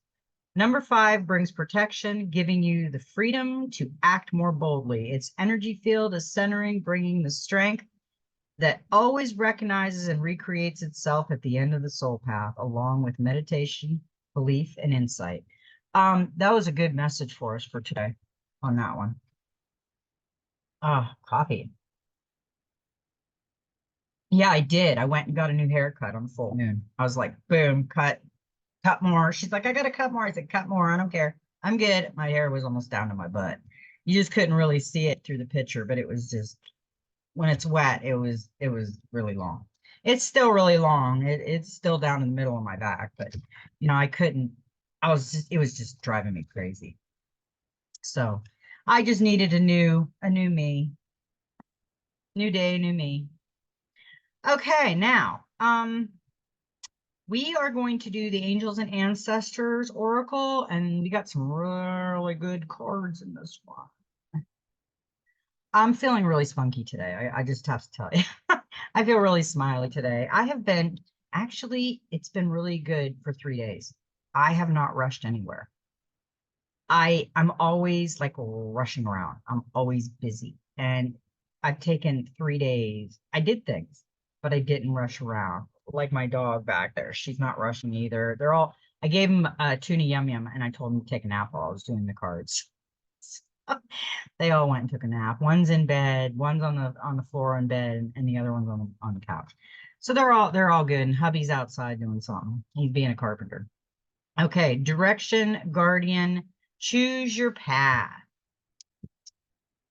Number 5 brings protection, giving you the freedom to act more boldly. Its energy field is centering, bringing the strength that always recognizes and recreates itself at the end of the soul path, along with meditation, belief, and insight. That was a good message for us for today on that one. Coffee. Yeah, I did. I went and got a new haircut on the full moon. I was like, boom, cut more. She's like, I gotta cut more. I said, cut more. I don't care. I'm good. My hair was almost down to my butt. You just couldn't really see it through the picture, but it was just, when it's wet, it was really long. It's still really long. It's still down in the middle of my back, but I couldn't, it was just driving me crazy. So I just needed a new me, new day, new me. Okay, now, we are going to do the Angels and Ancestors Oracle, and we got some really good cards in this one. I'm feeling really spunky today. I just have to tell you. I feel really smiley today. I have been, actually, it's been really good for 3 days. I have not rushed anywhere. I'm always like rushing around. I'm always busy. And I've taken 3 days. I did things, but I didn't rush around. Like my dog back there. She's not rushing either. I gave him a tuna yum yum and I told him to take a nap while I was doing the cards. They all went and took a nap. One's in bed, one's on the floor in bed, and the other one's on the couch. So they're all good. And hubby's outside doing something. He's being a carpenter. Okay, direction, guardian, choose your path.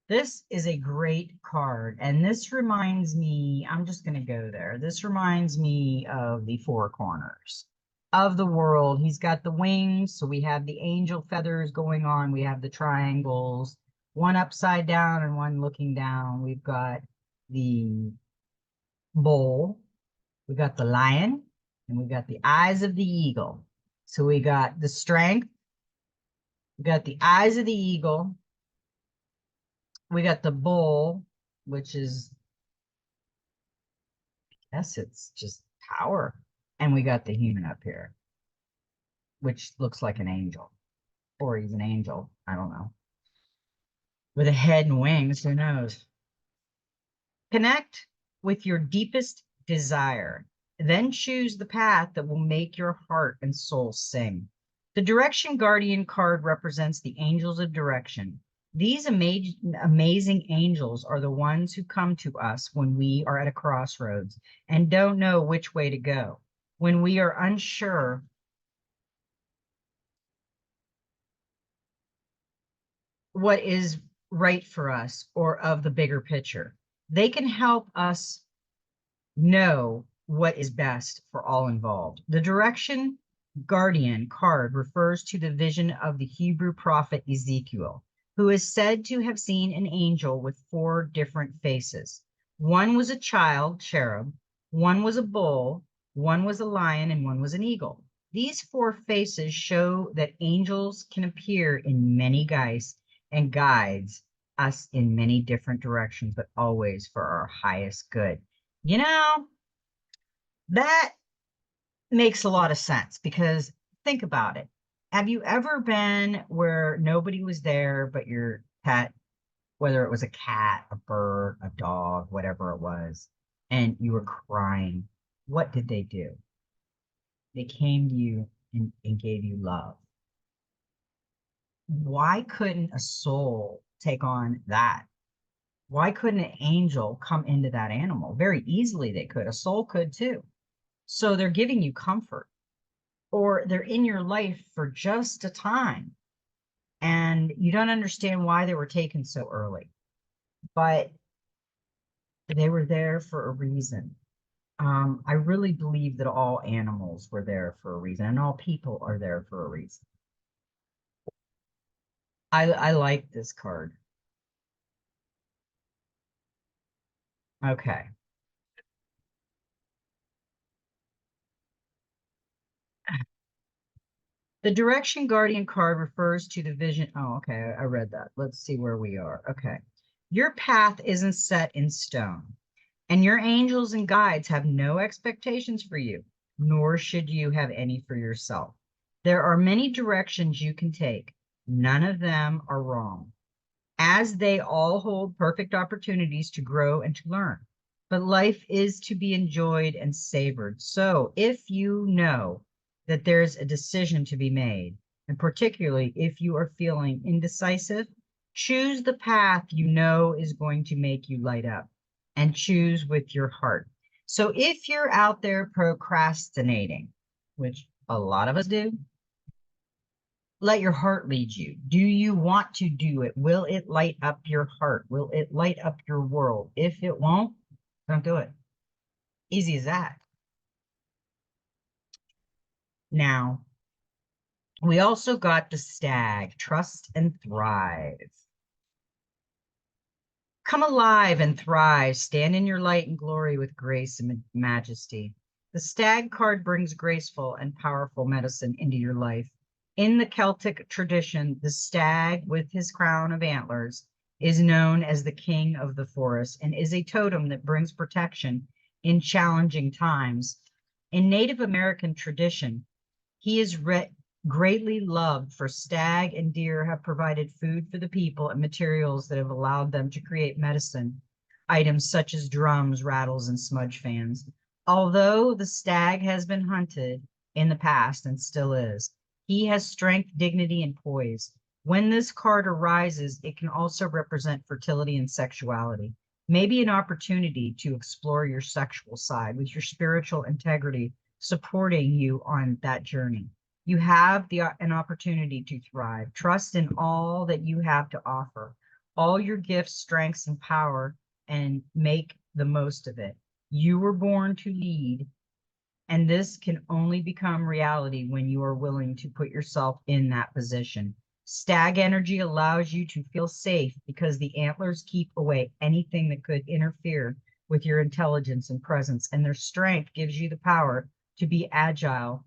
This is a great card, and this reminds me, I'm just going to go there. This reminds me of the four corners of the world. He's got the wings, so we have the angel feathers going on. We have the triangles, one upside down and one looking down. We've got the bull, we got the lion, and we got the eyes of the eagle. So we got the strength, we got the eyes of the eagle, we got the bull, which is, I guess it's just power. And we got the human up here, which looks like an angel, or he's an angel. I don't know. With a head and wings, who knows? Connect with your deepest desire. Then choose the path that will make your heart and soul sing. The Direction Guardian card represents the angels of direction. These amazing angels are the ones who come to us when we are at a crossroads and don't know which way to go. When we are unsure what is right for us or of the bigger picture, they can help us know what is best for all involved. The Direction Guardian card refers to the vision of the Hebrew prophet Ezekiel, who is said to have seen an angel with four different faces. One was a child, cherub, one was a bull, one was a lion, and one was an eagle. These four faces show that angels can appear in many guises and guides us in many different directions, but always for our highest good. You know, that makes a lot of sense because think about it. Have you ever been where nobody was there but your pet, whether it was a cat, a bird, a dog, whatever it was, and you were crying? What did they do? They came to you and gave you love. Why couldn't a soul take on that? Why couldn't an angel come into that animal? Very easily they could. A soul could too. So they're giving you comfort, or they're in your life for just a time and you don't understand why they were taken so early, but they were there for a reason. I really believe that all animals were there for a reason and all people are there for a reason. I like this card. Okay. The Direction Guardian card refers to the vision. Oh, okay. I read that. Let's see where we are. Okay. Your path isn't set in stone, and your angels and guides have no expectations for you, nor should you have any for yourself. There are many directions you can take. None of them are wrong, as they all hold perfect opportunities to grow and to learn. But life is to be enjoyed and savored. So if you know that there's a decision to be made, and particularly if you are feeling indecisive, choose the path you know is going to make you light up, and choose with your heart. So if you're out there procrastinating, which a lot of us do, let your heart lead you. Do you want to do it? Will it light up your heart? Will it light up your world? If it won't, don't do it. Easy as that. Now, We also got the stag, trust and thrive. Come alive and thrive. Stand in your light and glory with grace and majesty. The stag card brings graceful and powerful medicine into your life. In the Celtic tradition, the stag with his crown of antlers is known as the king of the forest and is a totem that brings protection in challenging times. In Native American tradition, he is greatly loved, for stag and deer have provided food for the people and materials that have allowed them to create medicine items such as drums, rattles, and smudge fans. Although the stag has been hunted in the past and still is, he has strength, dignity, and poise. When this card arises, it can also represent fertility and sexuality, maybe an opportunity to explore your sexual side with your spiritual integrity supporting you on that journey. You have an opportunity to thrive. Trust in all that you have to offer, all your gifts, strengths, and power, and make the most of it. You were born to lead, and this can only become reality when you are willing to put yourself in that position. Stag energy allows you to feel safe because the antlers keep away anything that could interfere with your intelligence and presence, and their strength gives you the power to be agile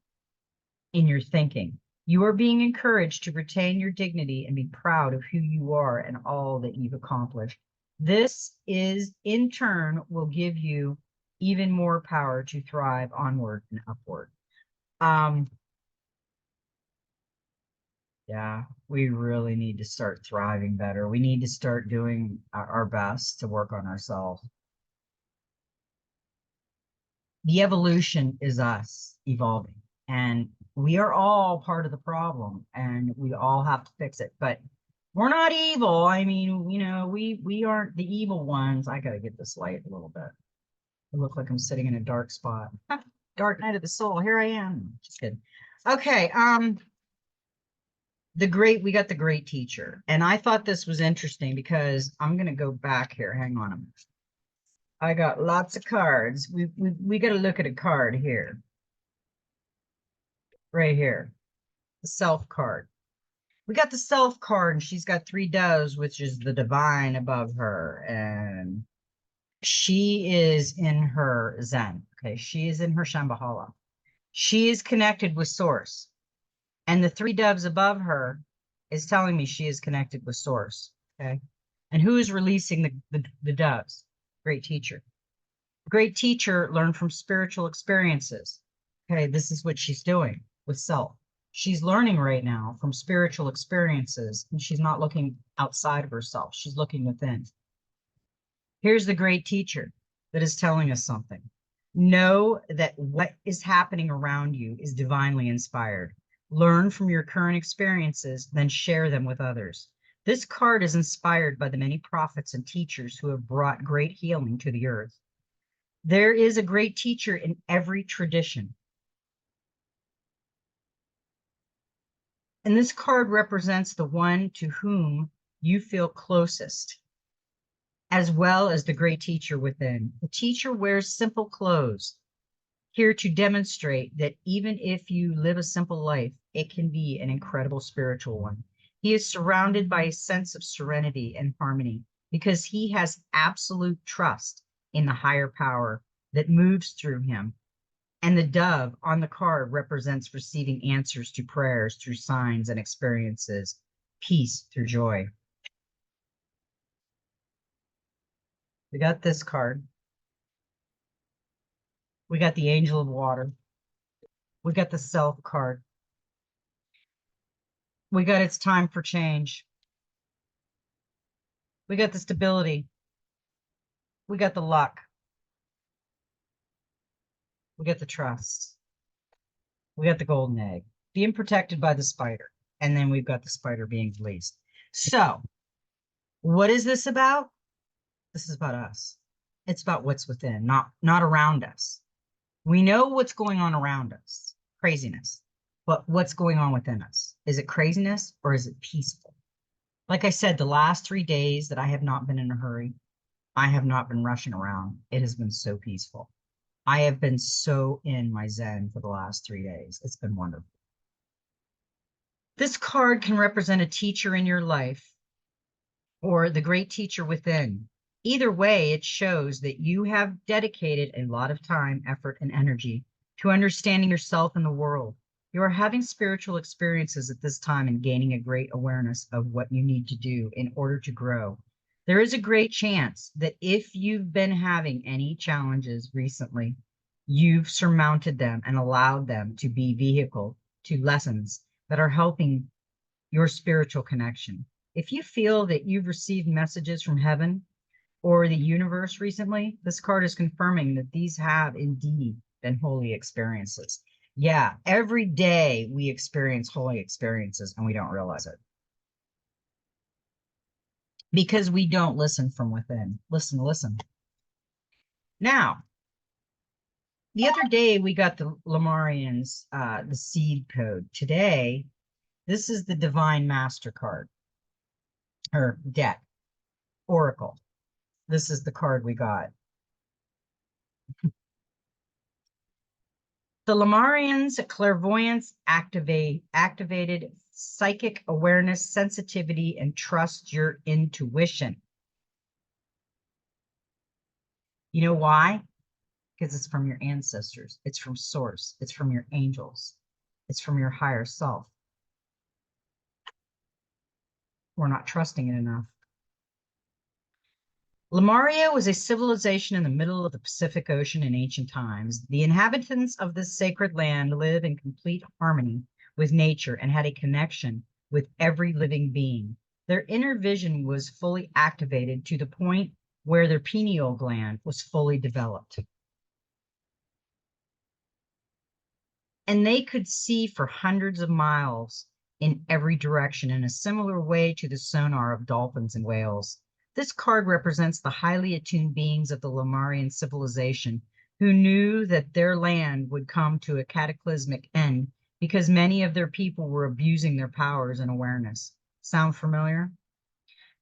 in your thinking. You are being encouraged to retain your dignity and be proud of who you are and all that you've accomplished. This is, in turn, will give you even more power to thrive onward and upward. Yeah, we really need to start thriving better. We need to start doing our best to work on ourselves. The evolution is us evolving, and we are all part of the problem, and we all have to fix it. But we're not evil. I mean, we aren't the evil ones. I gotta get this light a little bit. I look like I'm sitting in a dark spot. Dark night of the soul. Here I am. Just kidding. Okay. We got the great teacher, and I thought this was interesting because I'm gonna go back here. Hang on a minute. I got lots of cards. We got to look at a card here, right here, the self card. We got the self card, and she's got 3 doves, which is the divine above her, and she is in her Zen. Okay, she is in her Shambhala. She is connected with Source, and the 3 doves above her is telling me she is connected with Source. Okay, and who is releasing the doves? Great teacher. Great teacher learned from spiritual experiences. Okay, this is what she's doing with self. She's learning right now from spiritual experiences, and she's not looking outside of herself. She's looking within. Here's the great teacher that is telling us something. Know that what is happening around you is divinely inspired. Learn from your current experiences, then share them with others. This card is inspired by the many prophets and teachers who have brought great healing to the earth. There is a great teacher in every tradition. And this card represents the one to whom you feel closest, as well as the great teacher within. The teacher wears simple clothes, here to demonstrate that even if you live a simple life, it can be an incredible spiritual one. He is surrounded by a sense of serenity and harmony because he has absolute trust in the higher power that moves through him. And the dove on the card represents receiving answers to prayers through signs and experiences, peace through joy. We got this card. We got the angel of water. We got the self card. We got it's time for change. We got the stability. We got the luck. We got the trust. We got the golden egg being protected by the spider. And then we've got the spider being released. So what is this about? This is about us. It's about what's within, not around us. We know what's going on around us, craziness, but what's going on within us? Is it craziness or is it peaceful? Like I said, the last 3 days that I have not been in a hurry, I have not been rushing around. It has been so peaceful. I have been so in my Zen for the last 3 days. It's been wonderful. This card can represent a teacher in your life or the great teacher within. Either way, it shows that you have dedicated a lot of time, effort, and energy to understanding yourself and the world. You are having spiritual experiences at this time and gaining a great awareness of what you need to do in order to grow. There is a great chance that if you've been having any challenges recently, you've surmounted them and allowed them to be vehicle to lessons that are helping your spiritual connection. If you feel that you've received messages from heaven or the universe recently, this card is confirming that these have indeed been holy experiences. Yeah, every day we experience holy experiences and we don't realize it because we don't listen from within. Listen, listen. Now, the other day we got the Lamarians, the seed code. Today, this is the Divine Master card or deck, Oracle. This is the card we got. The Lamarians' clairvoyance activated psychic awareness, sensitivity, and trust your intuition. You know why? Because it's from your ancestors. It's from source. It's from your angels. It's from your higher self. We're not trusting it enough. Lemuria was a civilization in the middle of the Pacific Ocean in ancient times. The inhabitants of this sacred land live in complete harmony with nature and had a connection with every living being. Their inner vision was fully activated to the point where their pineal gland was fully developed. And they could see for hundreds of miles in every direction in a similar way to the sonar of dolphins and whales. This card represents the highly attuned beings of the Lemurian civilization who knew that their land would come to a cataclysmic end because many of their people were abusing their powers and awareness. Sound familiar?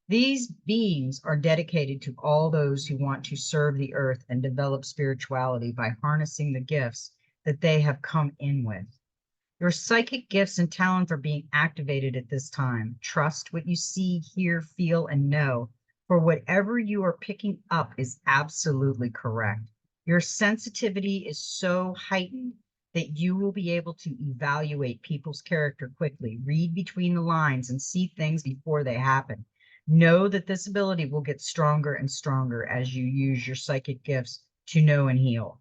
These beings are dedicated to all those who want to serve the earth and develop spirituality by harnessing the gifts that they have come in with. Your psychic gifts and talents are being activated at this time. Trust what you see, hear, feel, and know, for whatever you are picking up is absolutely correct. Your sensitivity is so heightened that you will be able to evaluate people's character quickly, read between the lines, and see things before they happen. Know that this ability will get stronger and stronger as you use your psychic gifts to know and heal.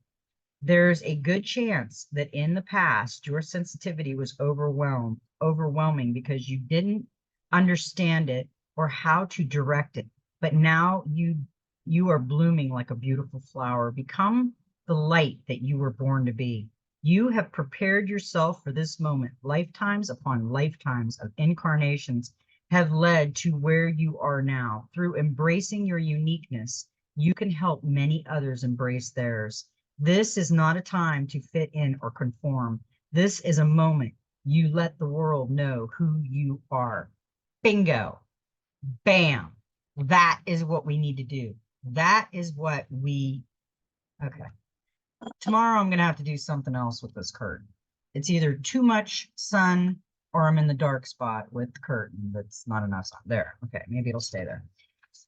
There's a good chance that in the past, your sensitivity was overwhelming because you didn't understand it or how to direct it. But now you are blooming like a beautiful flower. Become the light that you were born to be. You have prepared yourself for this moment. Lifetimes upon lifetimes of incarnations have led to where you are now. Through embracing your uniqueness, you can help many others embrace theirs. This is not a time to fit in or conform. This is a moment you let the world know who you are. Bingo. Bam. That is what we need to do. That is what okay. Tomorrow I'm going to have to do something else with this curtain. It's either too much sun or I'm in the dark spot with the curtain that's not enough sun. There. Okay. Maybe it'll stay there.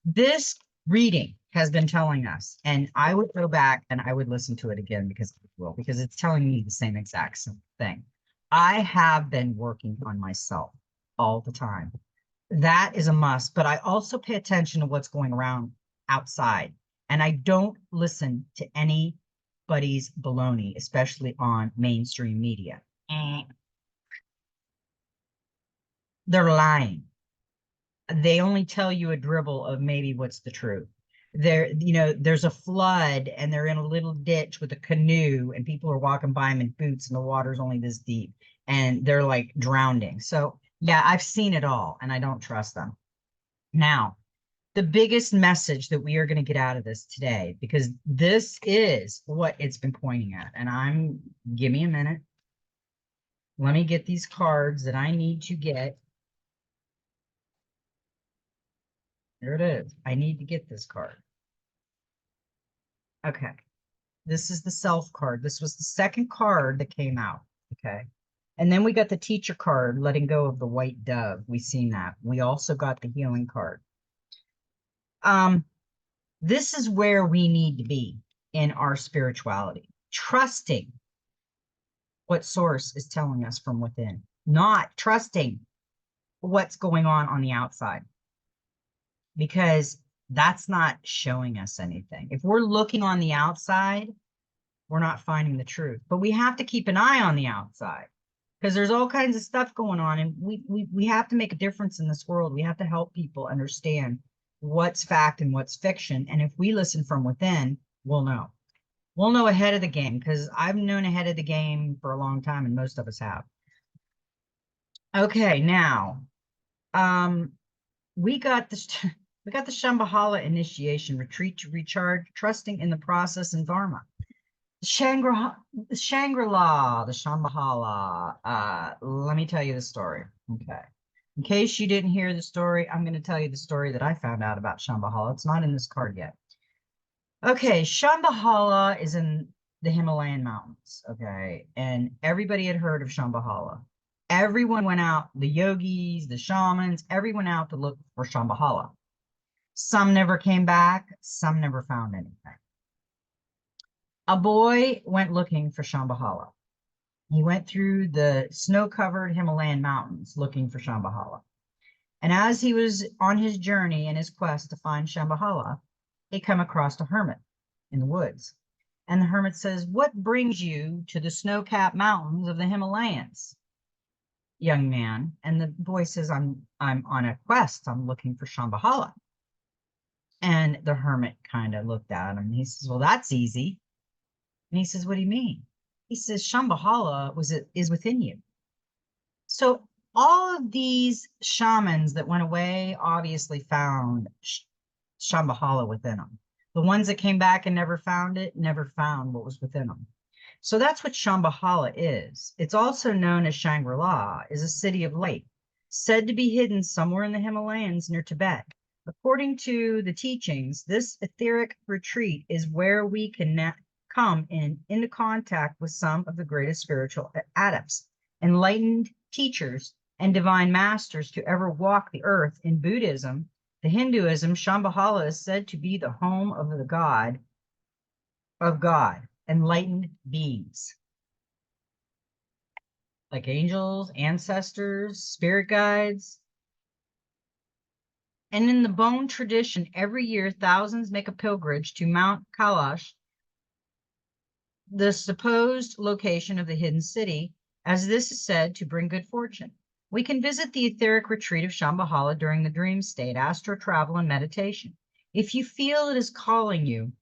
This reading has been telling us, and I would go back and I would listen to it again because it's telling me the same exact thing. I have been working on myself all the time. That is a must, but I also pay attention to what's going around outside, and I don't listen to anybody's baloney, especially on mainstream media. They're lying. They only tell you a dribble of maybe what's the truth. There's a flood and they're in a little ditch with a canoe and people are walking by them in boots and the water's only this deep and they're like drowning. So yeah, I've seen it all and I don't trust them. Now, the biggest message that we are going to get out of this today, because this is what it's been pointing at, and give me a minute. Let me get these cards that I need to get. There it is. I need to get this card. Okay. This is the self card. This was the second card that came out. Okay. And then we got the teacher card, letting go of the white dove. We've seen that. We also got the healing card. This is where we need to be in our spirituality, trusting what source is telling us from within, not trusting what's going on the outside, because that's not showing us anything. If we're looking on the outside, we're not finding the truth. But we have to keep an eye on the outside, because there's all kinds of stuff going on, and we have to make a difference in this world. We have to help people understand what's fact and what's fiction. And if we listen from within, we'll know. We'll know ahead of the game, because I've known ahead of the game for a long time, and most of us have. Okay, now, we got the Shambhala initiation, retreat to recharge, trusting in the process and dharma. The Shangri-La, the Shambhala. Let me tell you the story. Okay. In case you didn't hear the story, I'm going to tell you the story that I found out about Shambhala. It's not in this card yet. Okay, Shambhala is in the Himalayan mountains, okay? And everybody had heard of Shambhala. Everyone went out, the yogis, the shamans, everyone out to look for Shambhala. Some never came back, some never found anything. A boy went looking for Shambhala. He went through the snow-covered Himalayan mountains looking for Shambhala. And as he was on his journey and his quest to find Shambhala, he came across a hermit in the woods. And the hermit says, "What brings you to the snow-capped mountains of the Himalayas, young man?" And the boy says, I'm on a quest. I'm looking for Shambhala. And the hermit kind of looked at him and he says, "Well, that's easy." And he says, "What do you mean?" He says, "Shambhala is within you." So all of these shamans that went away obviously found Shambhala within them. The ones that came back and never found it, never found what was within them. So that's what Shambhala is. It's also known as Shangri-La, is a city of light, said to be hidden somewhere in the Himalayas near Tibet. According to the teachings, this etheric retreat is where we can come into contact with some of the greatest spiritual adepts, enlightened teachers, and divine masters to ever walk the earth. In Buddhism, the Hinduism, Shambhala is said to be the home of the God, enlightened beings, like angels, ancestors, spirit guides. And in the Bon tradition, every year, thousands make a pilgrimage to Mount Kailash, the supposed location of the hidden city, as this is said to bring good fortune. We can visit the etheric retreat of Shambhala during the dream state, astral travel, and meditation. If you feel it is calling you,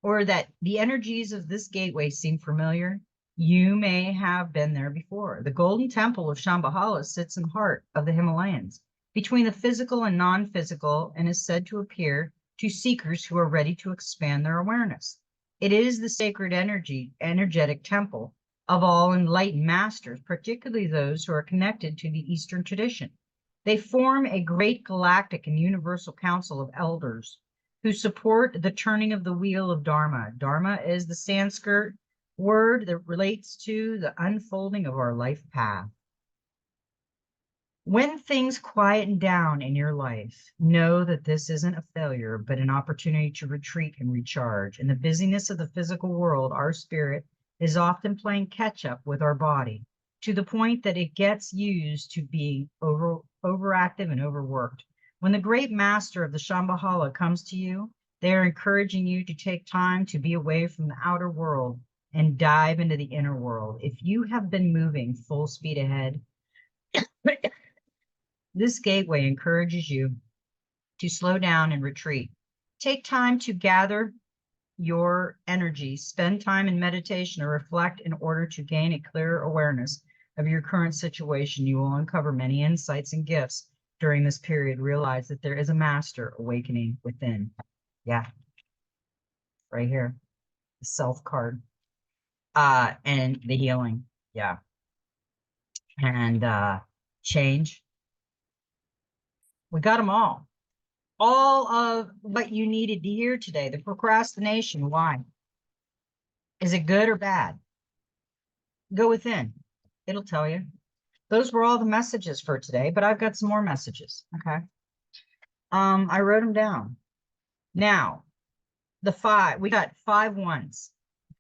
or that the energies of this gateway seem familiar, you may have been there before. The golden temple of Shambhala sits in the heart of the Himalayas, between the physical and non-physical, and is said to appear to seekers who are ready to expand their awareness. It is the sacred energetic temple of all enlightened masters, particularly those who are connected to the Eastern tradition. They form a great galactic and universal council of elders who support the turning of the wheel of Dharma. Dharma is the Sanskrit word that relates to the unfolding of our life path. When things quieten down in your life, know that this isn't a failure, but an opportunity to retreat and recharge. In the busyness of the physical world, our spirit is often playing catch up with our body, to the point that it gets used to being overactive and overworked. When the great master of the Shambhala comes to you, they are encouraging you to take time to be away from the outer world and dive into the inner world. If you have been moving full speed ahead, this gateway encourages you to slow down and retreat. Take time to gather your energy, spend time in meditation or reflect in order to gain a clearer awareness of your current situation. You will uncover many insights and gifts during this period. Realize that there is a master awakening within. Yeah, right here, the self card, and the healing. Yeah, and change. We got them all. All of what you needed to hear today. The procrastination, why? Is it good or bad? Go within. It'll tell you. Those were all the messages for today, but I've got some more messages. Okay. I wrote them down. Now, we got 5 ones.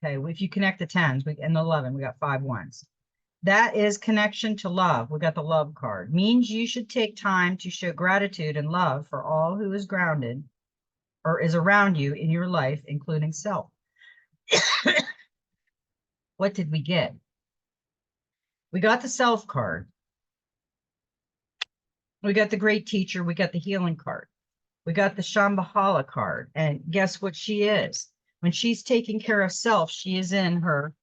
Okay, if you connect the 10s and the 11, we got 5 ones. That is connection to love. We got the love card. Means you should take time to show gratitude and love for all who is grounded or is around you in your life, including self. What did we get? We got the self card. We got the great teacher. We got the healing card. We got the Shambhala card. And guess what she is? When she's taking care of self, she is in her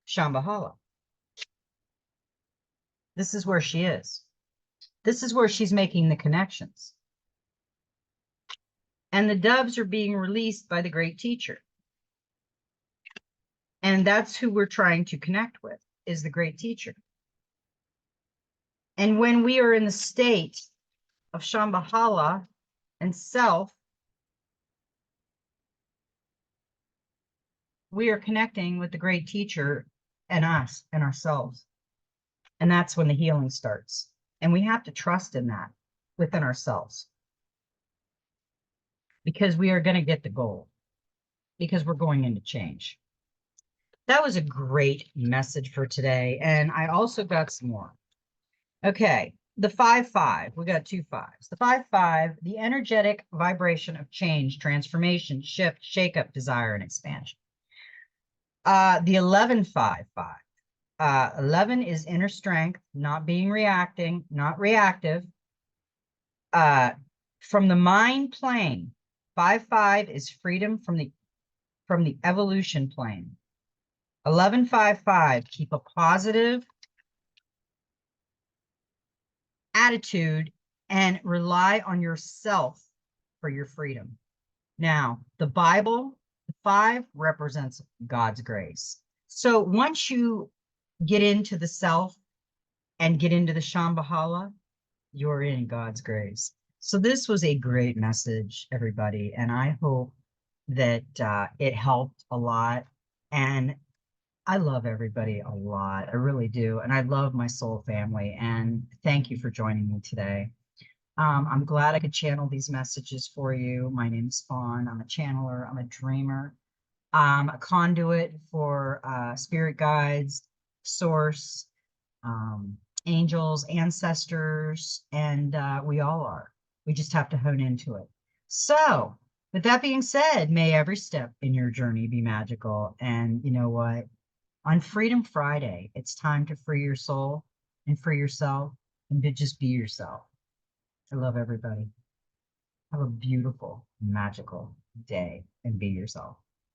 Shambhala. This is where she is. This is where she's making the connections. And the doves are being released by the great teacher. And that's who we're trying to connect with, is the great teacher. And when we are in the state of Shambhala and self, we are connecting with the great teacher and us and ourselves. And that's when the healing starts. And we have to trust in that within ourselves. Because we are going to get the goal. Because we're going into change. That was a great message for today. And I also got some more. Okay. The 5-5. We got 2 5s. The 5-5, the energetic vibration of change, transformation, shift, shakeup, desire, and expansion. The 11-5-5. 11 is inner strength, not being not reactive. From the mind plane, 5-5 is freedom from the evolution plane. 11-5-5, keep a positive attitude and rely on yourself for your freedom. Now, the Bible, the 5 represents God's grace. So once you get into the self and get into the Shambhala, you're in God's grace. So this was a great message, everybody. And I hope that it helped a lot. And I love everybody a lot. I really do. And I love my soul family. And thank you for joining me today. I'm glad I could channel these messages for you. My name's Fawn. I'm a channeler. I'm a dreamer. I'm a conduit for spirit guides, source, angels, ancestors, and we all are. We just have to hone into it. So with that being said, may every step in your journey be magical. And you know what? On Freedom Friday, it's time to free your soul and free yourself and to just be yourself. I love everybody. Have a beautiful, magical day and be yourself.